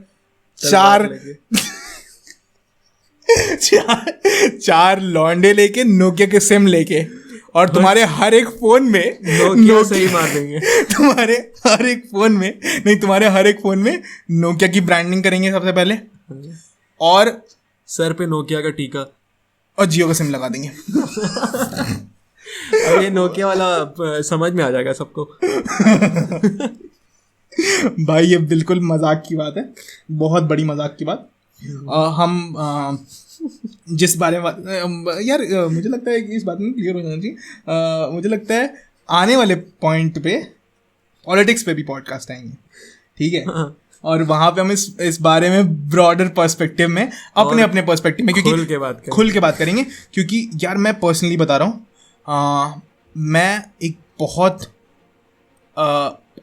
चार लौंडे लेके, नोकिया के सिम लेके, और तुम्हारे हर एक फोन में नोकिया से ही मार देंगे। तुम्हारे हर एक फोन में नहीं, तुम्हारे हर एक फोन में नोकिया की ब्रांडिंग करेंगे सबसे पहले, और सर पे नोकिया का टीका, और जियो का सिम लगा देंगे। अब ये नोकिया वाला समझ में आ जाएगा सबको। भाई ये बिल्कुल मजाक की बात है, बहुत बड़ी मजाक की बात। हम जिस बारे में यार मुझे लगता है कि इस बात में क्लियर हो जाना चाहिए। मुझे लगता है आने वाले पॉइंट पे पॉलिटिक्स पे भी पॉडकास्ट आएंगे, ठीक है? और वहाँ पे हम इस बारे में ब्रॉडर पर्सपेक्टिव में, अपने पर्सपेक्टिव में, क्योंकि खुल के बात करेंगे। क्योंकि यार मैं पर्सनली बता रहा हूँ, मैं एक बहुत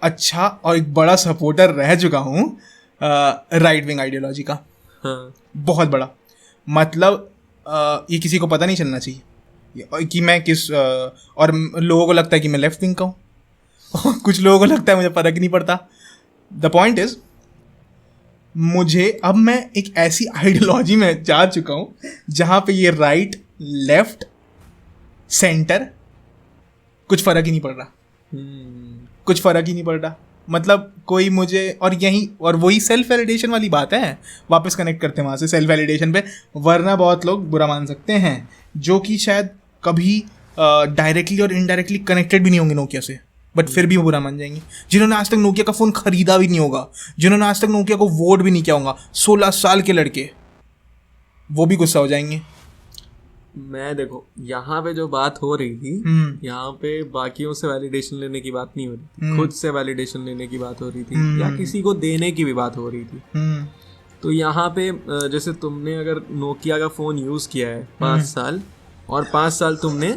अच्छा और एक बड़ा सपोर्टर रह चुका हूँ राइट विंग आइडियोलॉजी का। बहुत बड़ा, मतलब ये किसी को पता नहीं चलना चाहिए कि मैं किस, और लोगों को लगता है कि मैं लेफ्ट विंग का हूँ, कुछ लोगों को लगता है मुझे फर्क ही नहीं पड़ता। द पॉइंट इज, मुझे अब मैं एक ऐसी आइडियोलॉजी में जा चुका हूँ जहाँ पे ये राइट, लेफ्ट, सेंटर कुछ फर्क ही नहीं पड़ रहा, कुछ फर्क ही नहीं पड़ रहा। मतलब कोई मुझे, और वही सेल्फ वैलिडेशन वाली बात है, वापस कनेक्ट करते हैं वहाँ से सेल्फ वैलिडेशन पे। वरना बहुत लोग बुरा मान सकते हैं जो कि शायद कभी डायरेक्टली और इनडायरेक्टली कनेक्टेड भी नहीं होंगे नोकिया से, बट फिर भी वो बुरा मान जाएंगे। जिन्होंने आज तक नोकिया का फ़ोन खरीदा भी नहीं होगा, जिन्होंने आज तक नोकिया को वोट भी नहीं किया होगा, 16 साल के लड़के, वो भी गुस्सा हो जाएंगे। मैं देखो यहाँ पे जो बात हो रही थी, यहाँ पे बाकियों से वैलिडेशन लेने की बात नहीं हो रही थी, खुद से वैलिडेशन लेने की बात हो रही थी, या किसी को देने की भी बात हो रही थी। तो यहाँ पे जैसे तुमने अगर नोकिया का फ़ोन यूज़ किया है 5 साल, और 5 साल तुमने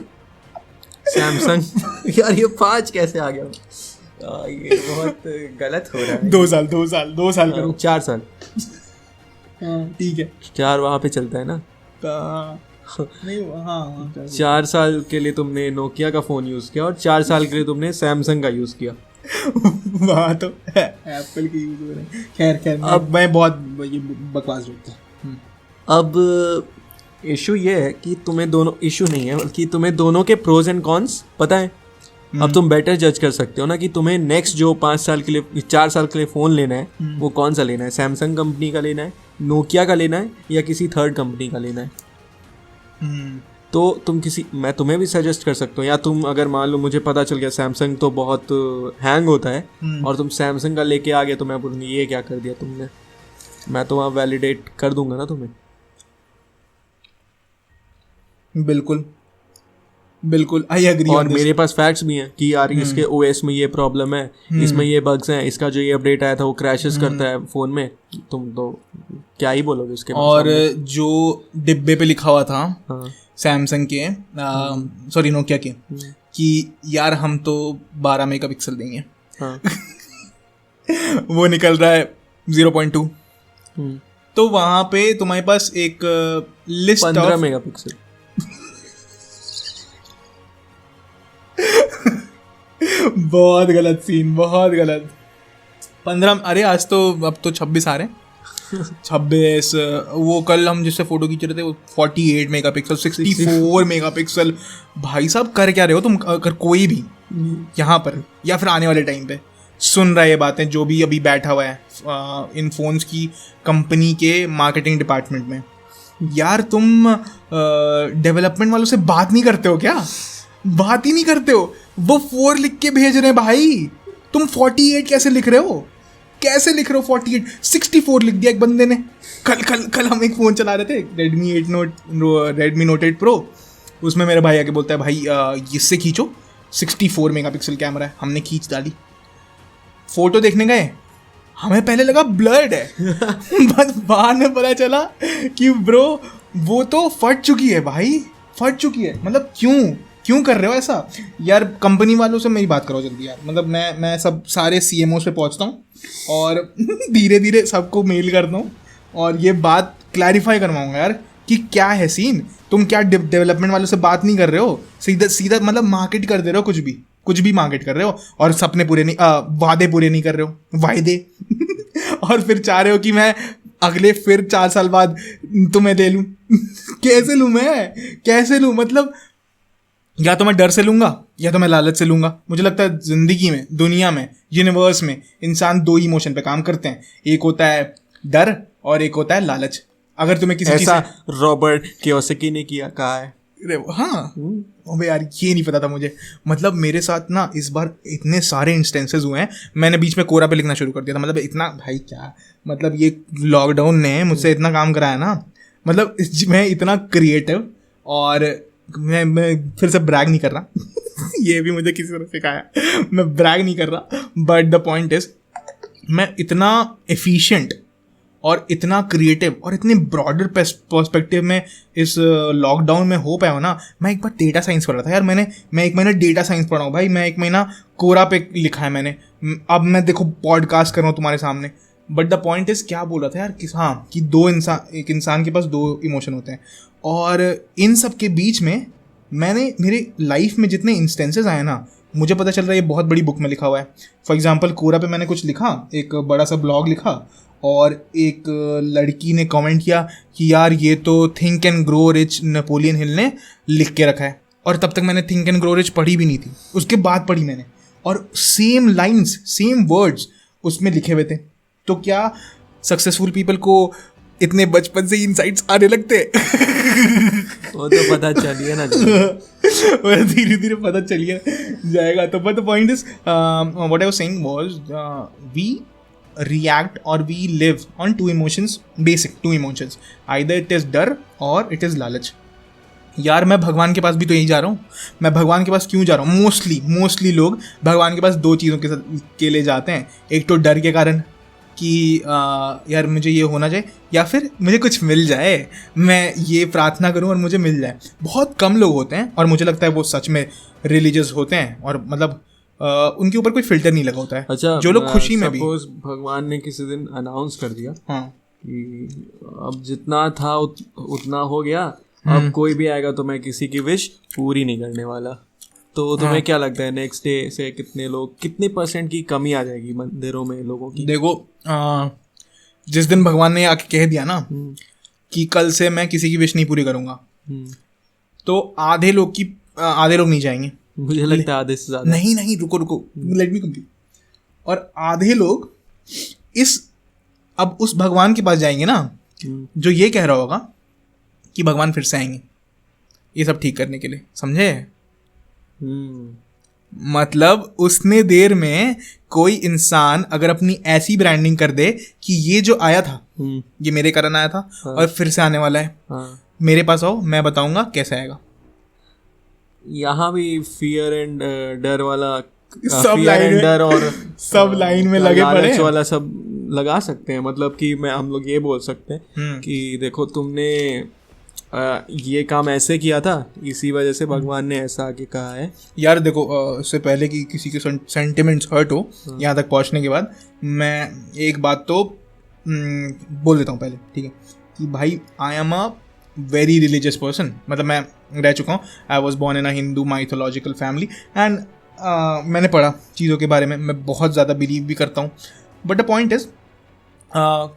सैमसंग यार ये 5 कैसे आ गया? ये बहुत गलत हो रहा है। 2 साल करो, 4 साल, ठीक है, 4 वहाँ पे चलता है ना। नहीं, हाँ 4 साल के लिए तुमने नोकिया का फ़ोन यूज़ किया, और 4 साल के लिए तुमने सैमसंग का यूज़ किया। वहाँ तो एप्पल की यूज़ हो रहे हैं। खैर अब मैं बहुत ये बकवास जोड़ता हूँ। अब इशू ये है कि तुम्हें दोनों, इशू नहीं है बल्कि तुम्हें दोनों के प्रोज एंड कॉन्स पता है। अब तुम बेटर जज कर सकते हो ना कि तुम्हें नेक्स्ट जो 5 साल के लिए, 4 साल के लिए फ़ोन लेना है, वो कौन सा लेना है, सैमसंग कंपनी का लेना है, नोकिया का लेना है, या किसी थर्ड कंपनी का लेना है। तो मैं तुम्हें भी सजेस्ट कर सकता हूँ, या तुम अगर मान लो मुझे पता चल गया सैमसंग तो बहुत हैंग होता है, और तुम सैमसंग का लेके आ गए, तो मैं बोलूँगी ये क्या कर दिया तुमने। मैं तो वहाँ वैलिडेट कर दूंगा ना तुम्हें। बिल्कुल आई एग्री। और मेरे पास फैक्ट्स भी हैं कि यार इसके ओएस में ये प्रॉब्लम है, इसमें ये बग्स हैं, इसका जो ये अपडेट आया था वो क्रैशेस करता है फ़ोन में। तुम तो क्या ही बोलोगे उसके बाद। और जो डिब्बे पे लिखा हुआ था सैमसंग के, सॉरी नोकिया के, कि यार हम तो 12 मेगापिक्सल देंगे, वो निकल रहा है 0.2। तो वहाँ पे तुम्हारे पास एक लिस्ट 15 मेगापिक्सल। बहुत गलत सीन, बहुत गलत। 15, अरे आज तो अब तो 26 आ रहे हैं। 26, वो कल हम जिससे फोटो खींच रहे थे वो 48 मेगापिक्सल, 64 मेगापिक्सल। भाई साहब कर क्या रहे हो तुम? अगर कोई भी यहाँ पर या फिर आने वाले टाइम पे सुन रहा है ये बातें, जो भी अभी बैठा हुआ है इन फोन्स की कंपनी के मार्केटिंग डिपार्टमेंट में, यार तुम डेवलपमेंट वालों से बात नहीं करते हो क्या? बात ही नहीं करते हो। वो 4 लिख के भेज रहे हैं भाई, तुम 48 कैसे लिख रहे हो? कैसे लिख रहे हो 48? 64 लिख दिया एक बंदे ने। कल हम एक फ़ोन चला रहे थे, Redmi Note 8 Pro। उसमें मेरे भाई आके बोलता है भाई इससे खींचो, 64 मेगापिक्सल कैमरा है। हमने खींच डाली, फोटो देखने गए, हमें पहले लगा ब्लर्ड है बस बाद में पता चला कि ब्रो वो तो फट चुकी है भाई, फट चुकी है। मतलब क्यों कर रहे हो ऐसा यार? कंपनी वालों से मेरी बात करो जल्दी यार। मतलब मैं सब सारे CMOs पे पहुंचता हूँ और धीरे धीरे सबको मेल करता हूँ, और ये बात क्लैरिफाई करवाऊंगा यार कि क्या है सीन, तुम क्या डेवलपमेंट वालों से बात नहीं कर रहे हो, सीधा सीधा मतलब मार्केट कर दे रहे हो, कुछ भी मार्केट कर रहे हो, और सपने पूरे नहीं वादे पूरे नहीं कर रहे हो, वायदे और फिर चाह रहे हो कि मैं अगले फिर 4 साल बाद तुम्हें ले लूं कैसे लूं मैं, कैसे लूं? मतलब या तो मैं डर से लूंगा या तो मैं लालच से लूंगा। मुझे लगता है जिंदगी में, दुनिया में, यूनिवर्स में इंसान 2 इमोशन पे काम करते हैं, एक होता है डर और एक होता है लालच। अगर तुम्हें किसी चीज ऐसा रॉबर्ट कियोसाकी ने कहा है। हाँ अबे यार ये नहीं पता था मुझे। मतलब मेरे साथ ना इस बार इतने सारे इंस्टेंसेस हुए हैं, मैंने बीच में कोरा पे लिखना शुरू कर दिया था। मतलब इतना भाई क्या, मतलब ये लॉकडाउन ने मुझसे इतना काम कराया ना, मतलब मैं इतना क्रिएटिव, और मैं फिर से ब्रैग नहीं कर रहा ये भी मुझे किसी तरह सिखाया, मैं ब्रैग नहीं कर रहा, बट द पॉइंट इज मैं इतना एफिशिएंट और इतना क्रिएटिव और इतने ब्रॉडर पर्सपेक्टिव में इस लॉकडाउन में हो पाया हो ना। मैं एक बार डेटा साइंस पढ़ रहा था यार, मैं 1 महीना डेटा साइंस पढ़ा हूँ भाई, मैं 1 महीना कोरा पे लिखा है मैंने, अब मैं देखो पॉडकास्ट कर रहा हूँ तुम्हारे सामने। बट द पॉइंट इज क्या बोला था यार कि हाँ कि एक इंसान के पास 2 इमोशन होते हैं, और इन सब के बीच में मैंने मेरे लाइफ में जितने इंस्टेंसेस आए ना, मुझे पता चल रहा है ये बहुत बड़ी बुक में लिखा हुआ है। फॉर एग्जाम्पल कोरा पे मैंने कुछ लिखा, एक बड़ा सा ब्लॉग लिखा, और एक लड़की ने कमेंट किया कि यार ये तो think and grow rich Napoleon Hill ने लिख के रखा है, और तब तक मैंने थिंक एंड ग्रो रिच पढ़ी भी नहीं थी, उसके बाद पढ़ी मैंने, और सेम लाइन्स सेम वर्ड्स उसमें लिखे हुए थे। तो क्या सक्सेसफुल पीपल को इतने बचपन से इनसाइट्स आने लगते वो तो पता चलिए ना धीरे धीरे पता चलिए जाएगा। तो but the point is what I was saying was we react or we live on 2 emotions, basic 2 emotions, either it is डर or it is लालच। यार मैं भगवान के पास भी तो यही जा रहा हूँ, मैं भगवान के पास क्यों जा रहा हूँ? मोस्टली लोग भगवान के पास 2 चीज़ों के लिए जाते हैं, एक तो डर के कारण कि यार मुझे ये होना चाहिए, या फिर मुझे कुछ मिल जाए, मैं ये प्रार्थना करूँ और मुझे मिल जाए। बहुत कम लोग होते हैं, और मुझे लगता है वो सच में रिलीजियस होते हैं, और मतलब उनके ऊपर कोई फिल्टर नहीं लगा होता है। अच्छा, जो लोग खुशी में भी, भगवान ने किसी दिन अनाउंस कर दिया हाँ कि अब जितना था उतना हो गया, अब कोई भी आएगा तो मैं किसी की विश पूरी नहीं करने वाला। तो तुम्हें क्या लगता है नेक्स्ट डे से कितने % की कमी आ जाएगी मंदिरों में लोगों की? देखो जिस दिन भगवान ने आके कह दिया ना कि कल से मैं किसी की विश नहीं पूरी करूंगा, तो आधे लोग नहीं जाएंगे। मुझे लगता है आधे से ज्यादा। नहीं रुको लेट मी कंप्लीट। और आधे लोग अब उस भगवान के पास जाएंगे ना जो ये कह रहा होगा कि भगवान फिर से आएंगे ये सब ठीक करने के लिए, समझे? मतलब उसने देर में कोई इंसान अगर अपनी ऐसी ब्रांडिंग कर दे कि ये जो आया था ये मेरे कारण आया था, और फिर से आने वाला है, मेरे पास आओ मैं बताऊंगा कैसे आएगा। यहाँ भी फियर एंड डर वाला सब लाइन में लगे पड़े वाला सब लगा सकते हैं। मतलब कि हम लोग ये बोल सकते हैं कि देखो तुमने ये काम ऐसे किया था, इसी वजह से भगवान ने ऐसा आके कहा है। यार देखो इससे पहले कि किसी के सेंटिमेंट्स हर्ट हो यहाँ तक पहुँचने के बाद, मैं एक बात तो बोल देता हूँ पहले, ठीक है? कि भाई I am a very religious person, मतलब मैं रह चुका हूँ, I was born in a Hindu mythological family, and मैंने पढ़ा चीज़ों के बारे में, मैं बहुत ज़्यादा बिलीव भी करता हूँ। बट द पॉइंट इज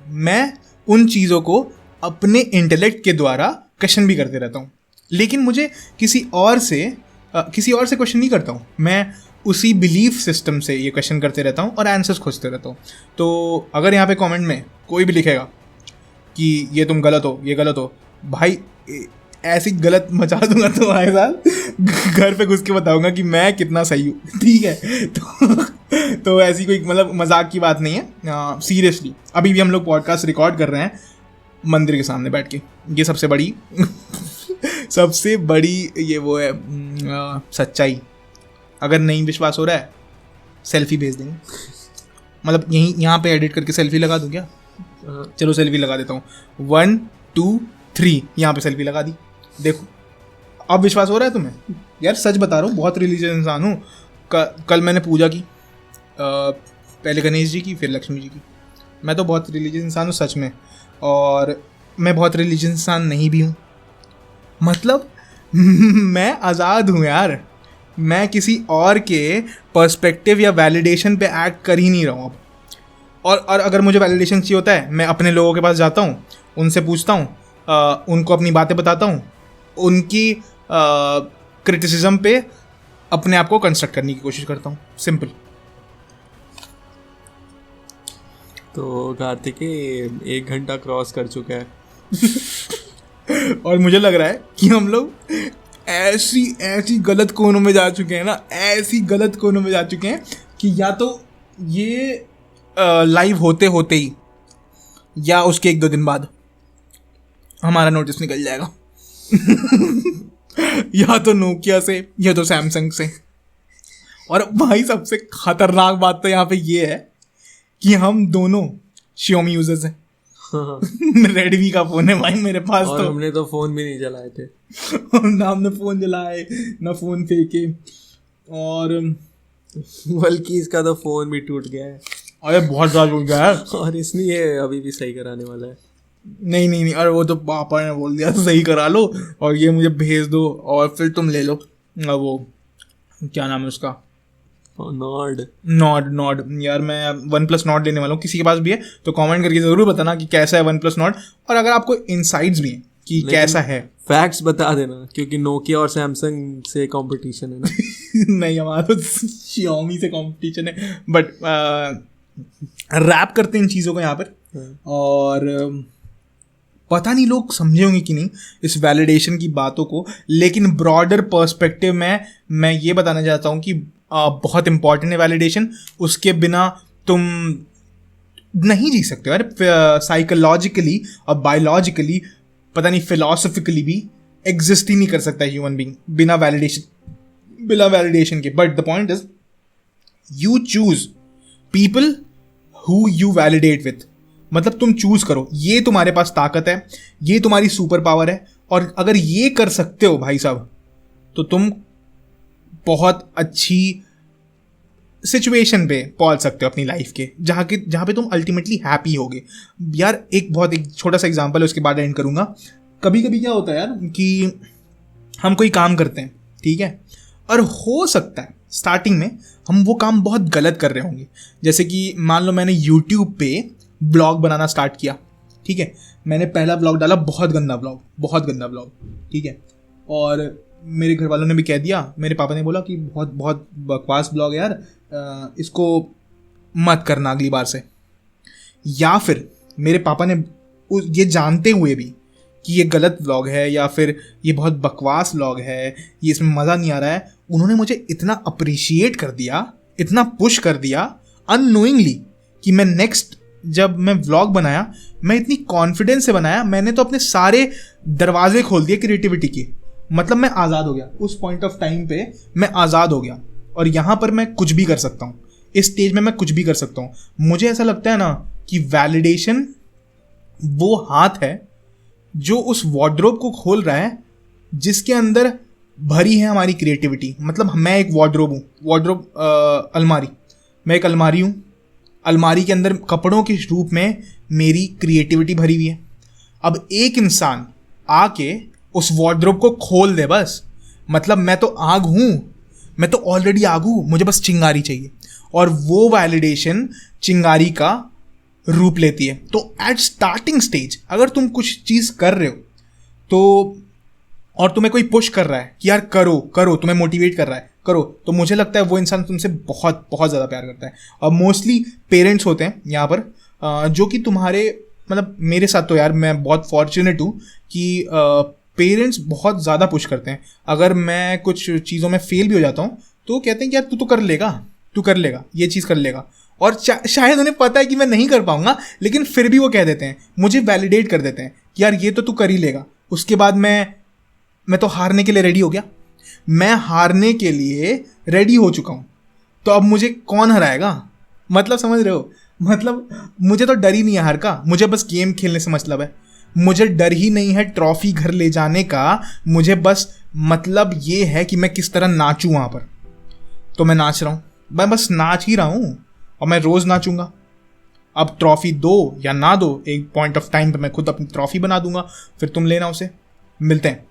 मैं उन चीज़ों को अपने इंटेलेक्ट के द्वारा क्वेश्चन भी करते रहता हूँ, लेकिन मुझे किसी और से क्वेश्चन नहीं करता हूँ, मैं उसी बिलीफ सिस्टम से ये क्वेश्चन करते रहता हूँ और आंसर्स खोजते रहता हूँ। तो अगर यहाँ पे कमेंट में कोई भी लिखेगा कि ये तुम गलत हो, ये गलत हो, भाई ऐसी गलत मचा दूंगा तुम्हारे साथ, घर पे घुस के बताऊंगा कि मैं कितना सही हूँ, ठीक है? तो ऐसी कोई मतलब मजाक की बात नहीं है, सीरियसली। अभी भी हम लोग पॉडकास्ट रिकॉर्ड कर रहे हैं मंदिर के सामने बैठ के, ये सबसे बड़ी ये वो है सच्चाई। अगर नहीं विश्वास हो रहा है सेल्फी भेज देंगे, मतलब यहाँ पे एडिट करके सेल्फी लगा दूँ क्या? चलो सेल्फी लगा देता हूँ, 1 2 3 यहाँ पे सेल्फी लगा दी, देखो अब विश्वास हो रहा है तुम्हें? यार सच बता रहा हूँ, बहुत रिलीजियस इंसान हूँ। कल मैंने पूजा की, पहले गणेश जी की फिर लक्ष्मी जी की, मैं तो बहुत रिलीजियस इंसान हूँ सच में। और मैं बहुत रिलीजियस इंसान नहीं भी हूँ, मतलब मैं आज़ाद हूँ यार, मैं किसी और के पर्सपेक्टिव या वैलिडेशन पे एक्ट कर ही नहीं रहा हूँ अब। और अगर मुझे वैलिडेशन चाहिए होता है, मैं अपने लोगों के पास जाता हूँ, उनसे पूछता हूँ, उनको अपनी बातें बताता हूँ, उनकी क्रिटिसिज्म पे अपने आप को कंस्ट्रक्ट करने की कोशिश करता हूँ, सिंपल। तो कार्तिक 1 घंटा क्रॉस कर चुका है और मुझे लग रहा है कि हम लोग ऐसी ऐसी गलत कोनों में जा चुके हैं ना, ऐसी गलत कोनों में जा चुके हैं कि या तो ये लाइव होते होते ही या उसके 1-2 दिन बाद हमारा नोटिस निकल जाएगा या तो नोकिया से या तो सैमसंग से। और भाई सबसे खतरनाक बात तो यहाँ पे ये है कि हम दोनों Xiaomi यूजर्स हैं। रेडमी का फोन है भाई मेरे पास, और तो हमने तो फोन भी नहीं चलाए थे ना हमने फोन जलाए ना फोन फेंके, और बल्कि इसका तो फोन भी टूट गया है। अरे बहुत ज़्यादा टूट गया है। और इसने ये अभी भी सही कराने वाला है। नहीं नहीं नहीं, अरे वो तो पापा ने बोल दिया सही करा लो और ये मुझे भेज दो और फिर तुम ले लो वो क्या नाम है उसका, नॉड यार। मैं OnePlus नॉड लेने वाला हूँ, किसी के पास भी है तो कमेंट करके ज़रूर बताना कि कैसा है OnePlus नॉड, और अगर आपको इनसाइट्स भी हैं कि कैसा है फैक्ट्स बता देना, क्योंकि नोकिया और सैमसंग से कंपटीशन है ना। नहीं, हमारा तो Xiaomi से कंपटीशन है, बट रैप करते हैं इन चीज़ों को यहाँ पर। और पता नहीं लोग समझे होंगे कि नहीं इस वैलिडेशन की बातों को, लेकिन ब्रॉडर पर्सपेक्टिव में मैं ये बताना चाहता हूँ कि बहुत इंपॉर्टेंट है वैलिडेशन। उसके बिना तुम नहीं जी सकते यार, साइकोलॉजिकली और बायोलॉजिकली, पता नहीं फिलोसफिकली भी एग्जिस्ट ही नहीं कर सकता ह्यूमन बीइंग बिना वैलिडेशन के। But the point is you choose people who you validate with, मतलब तुम चूज करो, ये तुम्हारे पास ताकत है, ये तुम्हारी सुपर पावर है, और अगर ये कर सकते हो भाई साहब तो तुम बहुत अच्छी सिचुएशन पे पहुंच सकते हो अपनी लाइफ के, जहाँ पे तुम अल्टीमेटली हैप्पी होगे यार। एक छोटा सा एग्जांपल है, उसके बाद एंड करूँगा। कभी कभी क्या होता है यार कि हम कोई काम करते हैं, ठीक है, और हो सकता है स्टार्टिंग में हम वो काम बहुत गलत कर रहे होंगे। जैसे कि मान लो मैंने यूट्यूब पे ब्लॉग बनाना स्टार्ट किया, ठीक है, मैंने पहला ब्लॉग डाला, बहुत गंदा ब्लॉग, ठीक है, और मेरे घर वालों ने भी कह दिया, मेरे पापा ने बोला कि बहुत बहुत बकवास ब्लॉग है यार, इसको मत करना अगली बार से। या फिर मेरे पापा ने ये जानते हुए भी कि ये गलत व्लॉग है या फिर ये बहुत बकवास व्लॉग है, ये इसमें मज़ा नहीं आ रहा है, उन्होंने मुझे इतना अप्रिशिएट कर दिया, इतना पुश कर दिया अननोइंगली कि मैं नेक्स्ट जब मैं व्लॉग बनाया, मैं इतनी कॉन्फिडेंस से बनाया, मैंने तो अपने सारे दरवाजे खोल दिए क्रिएटिविटी के। मतलब मैं आज़ाद हो गया उस पॉइंट ऑफ टाइम पे, मैं आज़ाद हो गया, और यहाँ पर मैं कुछ भी कर सकता हूँ, इस स्टेज में मैं कुछ भी कर सकता हूँ। मुझे ऐसा लगता है ना कि वैलिडेशन वो हाथ है जो उस वार्डरोब को खोल रहा है जिसके अंदर भरी है हमारी क्रिएटिविटी। मतलब मैं एक वार्डरोब अलमारी, मैं एक अलमारी हूँ, अलमारी के अंदर कपड़ों के रूप में मेरी क्रिएटिविटी भरी हुई है। अब एक इंसान आके उस वार्डरोब को खोल दे बस, मतलब मैं तो आग हूँ, मैं तो ऑलरेडी आग हूँ, मुझे बस चिंगारी चाहिए, और वो वैलिडेशन चिंगारी का रूप लेती है। तो एट स्टार्टिंग स्टेज अगर तुम कुछ चीज़ कर रहे हो तो, और तुम्हें कोई पुश कर रहा है कि यार करो करो, तुम्हें मोटिवेट कर रहा है करो, तो मुझे लगता है वो इंसान तुमसे बहुत बहुत ज़्यादा प्यार करता है। और मोस्टली पेरेंट्स होते हैं यहाँ पर जो कि तुम्हारे, मतलब मेरे साथ तो यार मैं बहुत फॉर्चुनेट हूँ कि पेरेंट्स बहुत ज़्यादा पुश करते हैं। अगर मैं कुछ चीज़ों में फेल भी हो जाता हूँ तो कहते हैं कि यार तू तो कर लेगा, ये चीज़ कर लेगा, और शायद उन्हें पता है कि मैं नहीं कर पाऊंगा, लेकिन फिर भी वो कह देते हैं, मुझे वैलिडेट कर देते हैं कि यार ये तो तू कर ही लेगा। उसके बाद मैं तो हारने के लिए रेडी हो गया, मैं हारने के लिए रेडी हो चुका हूँ, तो अब मुझे कौन हराएगा? मतलब समझ रहे हो, मतलब मुझे तो डर ही नहीं है हार का, मुझे बस गेम खेलने से मतलब है, मुझे डर ही नहीं है ट्रॉफी घर ले जाने का, मुझे बस मतलब ये है कि मैं किस तरह नाचूं वहाँ पर। तो मैं नाच रहा हूँ, मैं बस नाच ही रहा हूँ, और मैं रोज़ नाचूंगा, अब ट्रॉफी दो या ना दो, एक पॉइंट ऑफ टाइम पे मैं खुद अपनी ट्रॉफी बना दूंगा, फिर तुम लेना उसे। मिलते हैं।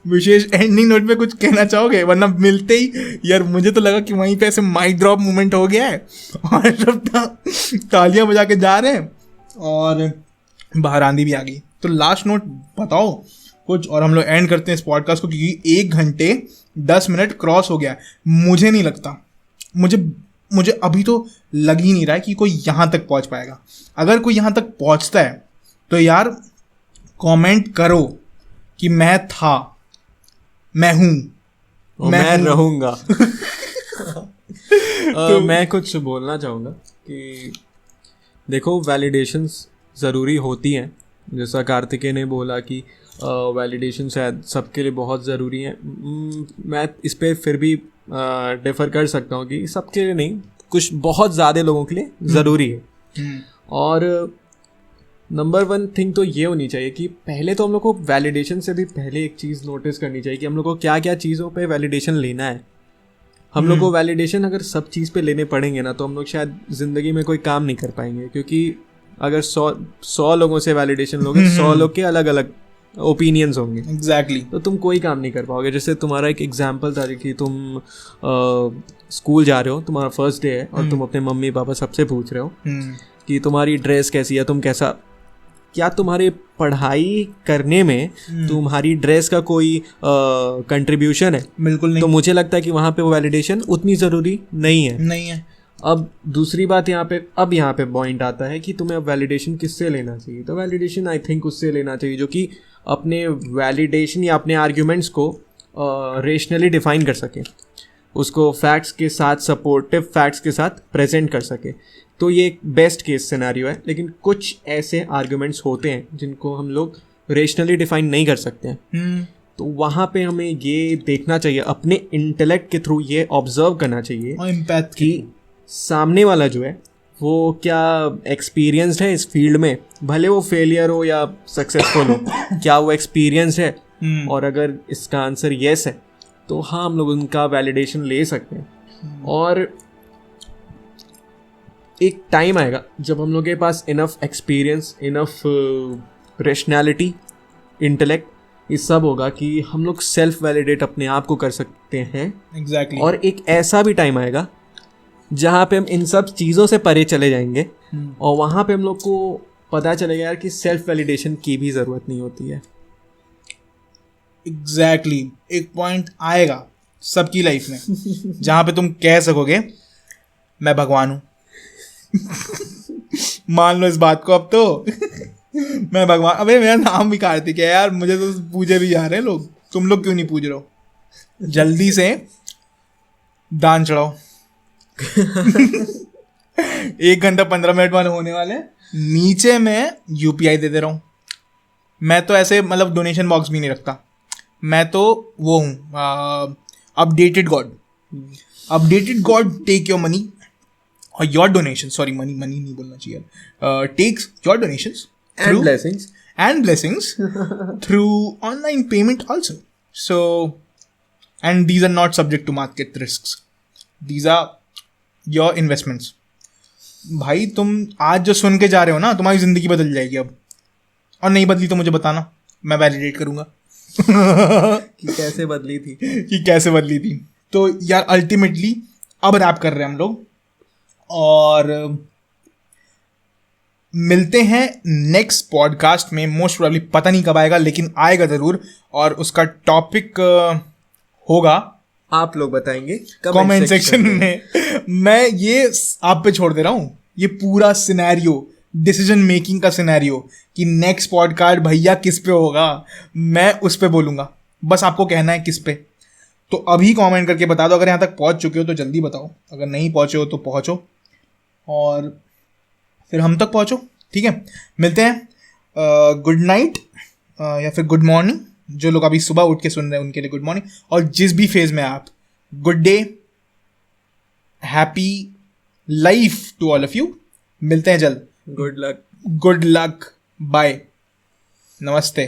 विशेष एंडिंग नोट पे कुछ कहना चाहोगे? वरना मिलते ही यार मुझे तो लगा कि वहीं पे ऐसे माइक ड्रॉप मोमेंट हो गया है और सब तालियां बजा के जा रहे हैं और बाहर आंधी भी आ गई। तो लास्ट नोट बताओ कुछ और हम लोग एंड करते हैं इस पॉडकास्ट को, क्योंकि 1 घंटे 10 मिनट क्रॉस हो गया है। मुझे नहीं लगता, मुझे अभी तो लग ही नहीं रहा है कि कोई यहाँ तक पहुँच पाएगा। अगर कोई यहाँ तक पहुँचता है तो यार कमेंट करो कि मैं था, मैं हूँ, मैं रहूँगा। मैं कुछ बोलना चाहूँगा कि देखो वैलिडेशंस ज़रूरी होती हैं, जैसा कार्तिकेय ने बोला कि वैलिडेशन शायद सबके लिए बहुत ज़रूरी है। मैं इस पर फिर भी डिफ़र कर सकता हूँ कि सबके लिए नहीं, कुछ बहुत ज़्यादा लोगों के लिए ज़रूरी है। और नंबर 1 थिंग तो ये होनी चाहिए कि पहले तो हम लोग को वैलिडेशन से भी पहले एक चीज़ नोटिस करनी चाहिए कि हम लोग को क्या क्या चीज़ों पे वैलिडेशन लेना है। हम लोग को वैलिडेशन अगर सब चीज़ पे लेने पड़ेंगे ना, तो हम लोग शायद ज़िंदगी में कोई काम नहीं कर पाएंगे, क्योंकि अगर 100 लोगों से वैलिडेशन लोगे, 100 लोग के अलग अलग ओपिनियंस होंगे। एग्जैक्टली। तो तुम कोई काम नहीं कर पाओगे। जैसे तुम्हारा एक एग्जाम्पल था कि तुम स्कूल जा रहे हो, तुम्हारा फर्स्ट डे है और तुम अपने मम्मी पापा सबसे पूछ रहे हो कि तुम्हारी ड्रेस कैसी है, तुम कैसा, क्या तुम्हारी पढ़ाई करने में तुम्हारी ड्रेस का कोई कंट्रीब्यूशन है? बिल्कुल नहीं। तो मुझे लगता है कि वहाँ पे वो वैलिडेशन उतनी ज़रूरी नहीं है। अब दूसरी बात यहाँ पे पॉइंट आता है कि तुम्हें अब वैलिडेशन किससे लेना चाहिए। तो वैलिडेशन आई थिंक उससे लेना चाहिए जो कि अपने वैलिडेशन या अपने आर्ग्यूमेंट्स को रेशनली डिफाइन कर सके, उसको फैक्ट्स के साथ, सपोर्टिव फैक्ट्स के साथ प्रेजेंट कर सके। तो ये एक बेस्ट केस सिनेरियो है। लेकिन कुछ ऐसे आर्ग्यूमेंट्स होते हैं जिनको हम लोग रेशनली डिफाइन नहीं कर सकते हैं। तो वहाँ पे हमें ये देखना चाहिए, अपने इंटेलेक्ट के थ्रू ये ऑब्जर्व करना चाहिए कि सामने वाला जो है वो क्या एक्सपीरियंस्ड है इस फील्ड में, भले वो फेलियर हो या सक्सेसफुल हो, क्या वो एक्सपीरियंस है। और अगर इसका आंसर येस है तो हाँ, हम लोग उनका वैलिडेशन ले सकते हैं। और एक टाइम आएगा जब हम लोग के पास enough experience, enough rationality, intellect, ये सब होगा कि हम लोग सेल्फ वैलिडेट अपने आप को कर सकते हैं। एग्जैक्टली। और एक ऐसा भी टाइम आएगा जहाँ पे हम इन सब चीज़ों से परे चले जाएंगे और वहाँ पे हम लोग को पता चलेगा यार कि सेल्फ वैलिडेशन की भी ज़रूरत नहीं होती है। एग्जैक्टली। एक पॉइंट आएगा सबकी लाइफ में जहाँ पे तुम कह सकोगे मैं भगवान हूँ। मान लो इस बात को अब तो मैं भगवान। अबे मेरा नाम भी कार्तिक है यार, मुझे तो पूजे भी जा रहे हैं लोग, तुम लोग क्यों नहीं पूज रहे हो? जल्दी से दान चढ़ाओ। 1 घंटा 15 मिनट वाले होने वाले, नीचे मैं UPI दे दे रहा हूँ। मैं तो ऐसे मतलब डोनेशन बॉक्स भी नहीं रखता, मैं तो वो हूँ updated God take your money और योर डोनेशन, सॉरी मनी नहीं बोलना चाहिए, takes your donations and blessings through online payment also. So, and these are not subject to market risks. These are your investments. भाई तुम आज जो सुन के जा रहे हो ना, तुम्हारी जिंदगी बदल जाएगी अब, और नहीं बदली तो मुझे बताना, मैं वैलिडेट करूंगा कि कैसे बदली थी। तो यार अल्टीमेटली अब रैप कर रहे हैं हम लोग और मिलते हैं नेक्स्ट पॉडकास्ट में। मोस्ट प्रोबेबली पता नहीं कब आएगा, लेकिन आएगा ज़रूर, और उसका टॉपिक होगा, आप लोग बताएंगे कमेंट सेक्शन में। मैं ये आप पे छोड़ दे रहा हूँ, ये पूरा सिनेरियो, डिसीजन मेकिंग का सिनेरियो कि नेक्स्ट पॉडकास्ट भैया किस पे होगा, मैं उस पे बोलूँगा। बस आपको कहना है किस पे। तो अभी कमेंट करके बता दो। अगर यहाँ तक पहुँच चुके हो तो जल्दी बताओ, अगर नहीं पहुँचे हो तो पहुँचो और फिर हम तक पहुँचो। ठीक है, मिलते हैं। गुड नाइट या फिर गुड मॉर्निंग, जो लोग अभी सुबह उठ के सुन रहे हैं उनके लिए गुड मॉर्निंग, और जिस भी फेज में आप, good day, happy life to all of you. मिलते हैं जल्द। गुड लक, बाय, नमस्ते।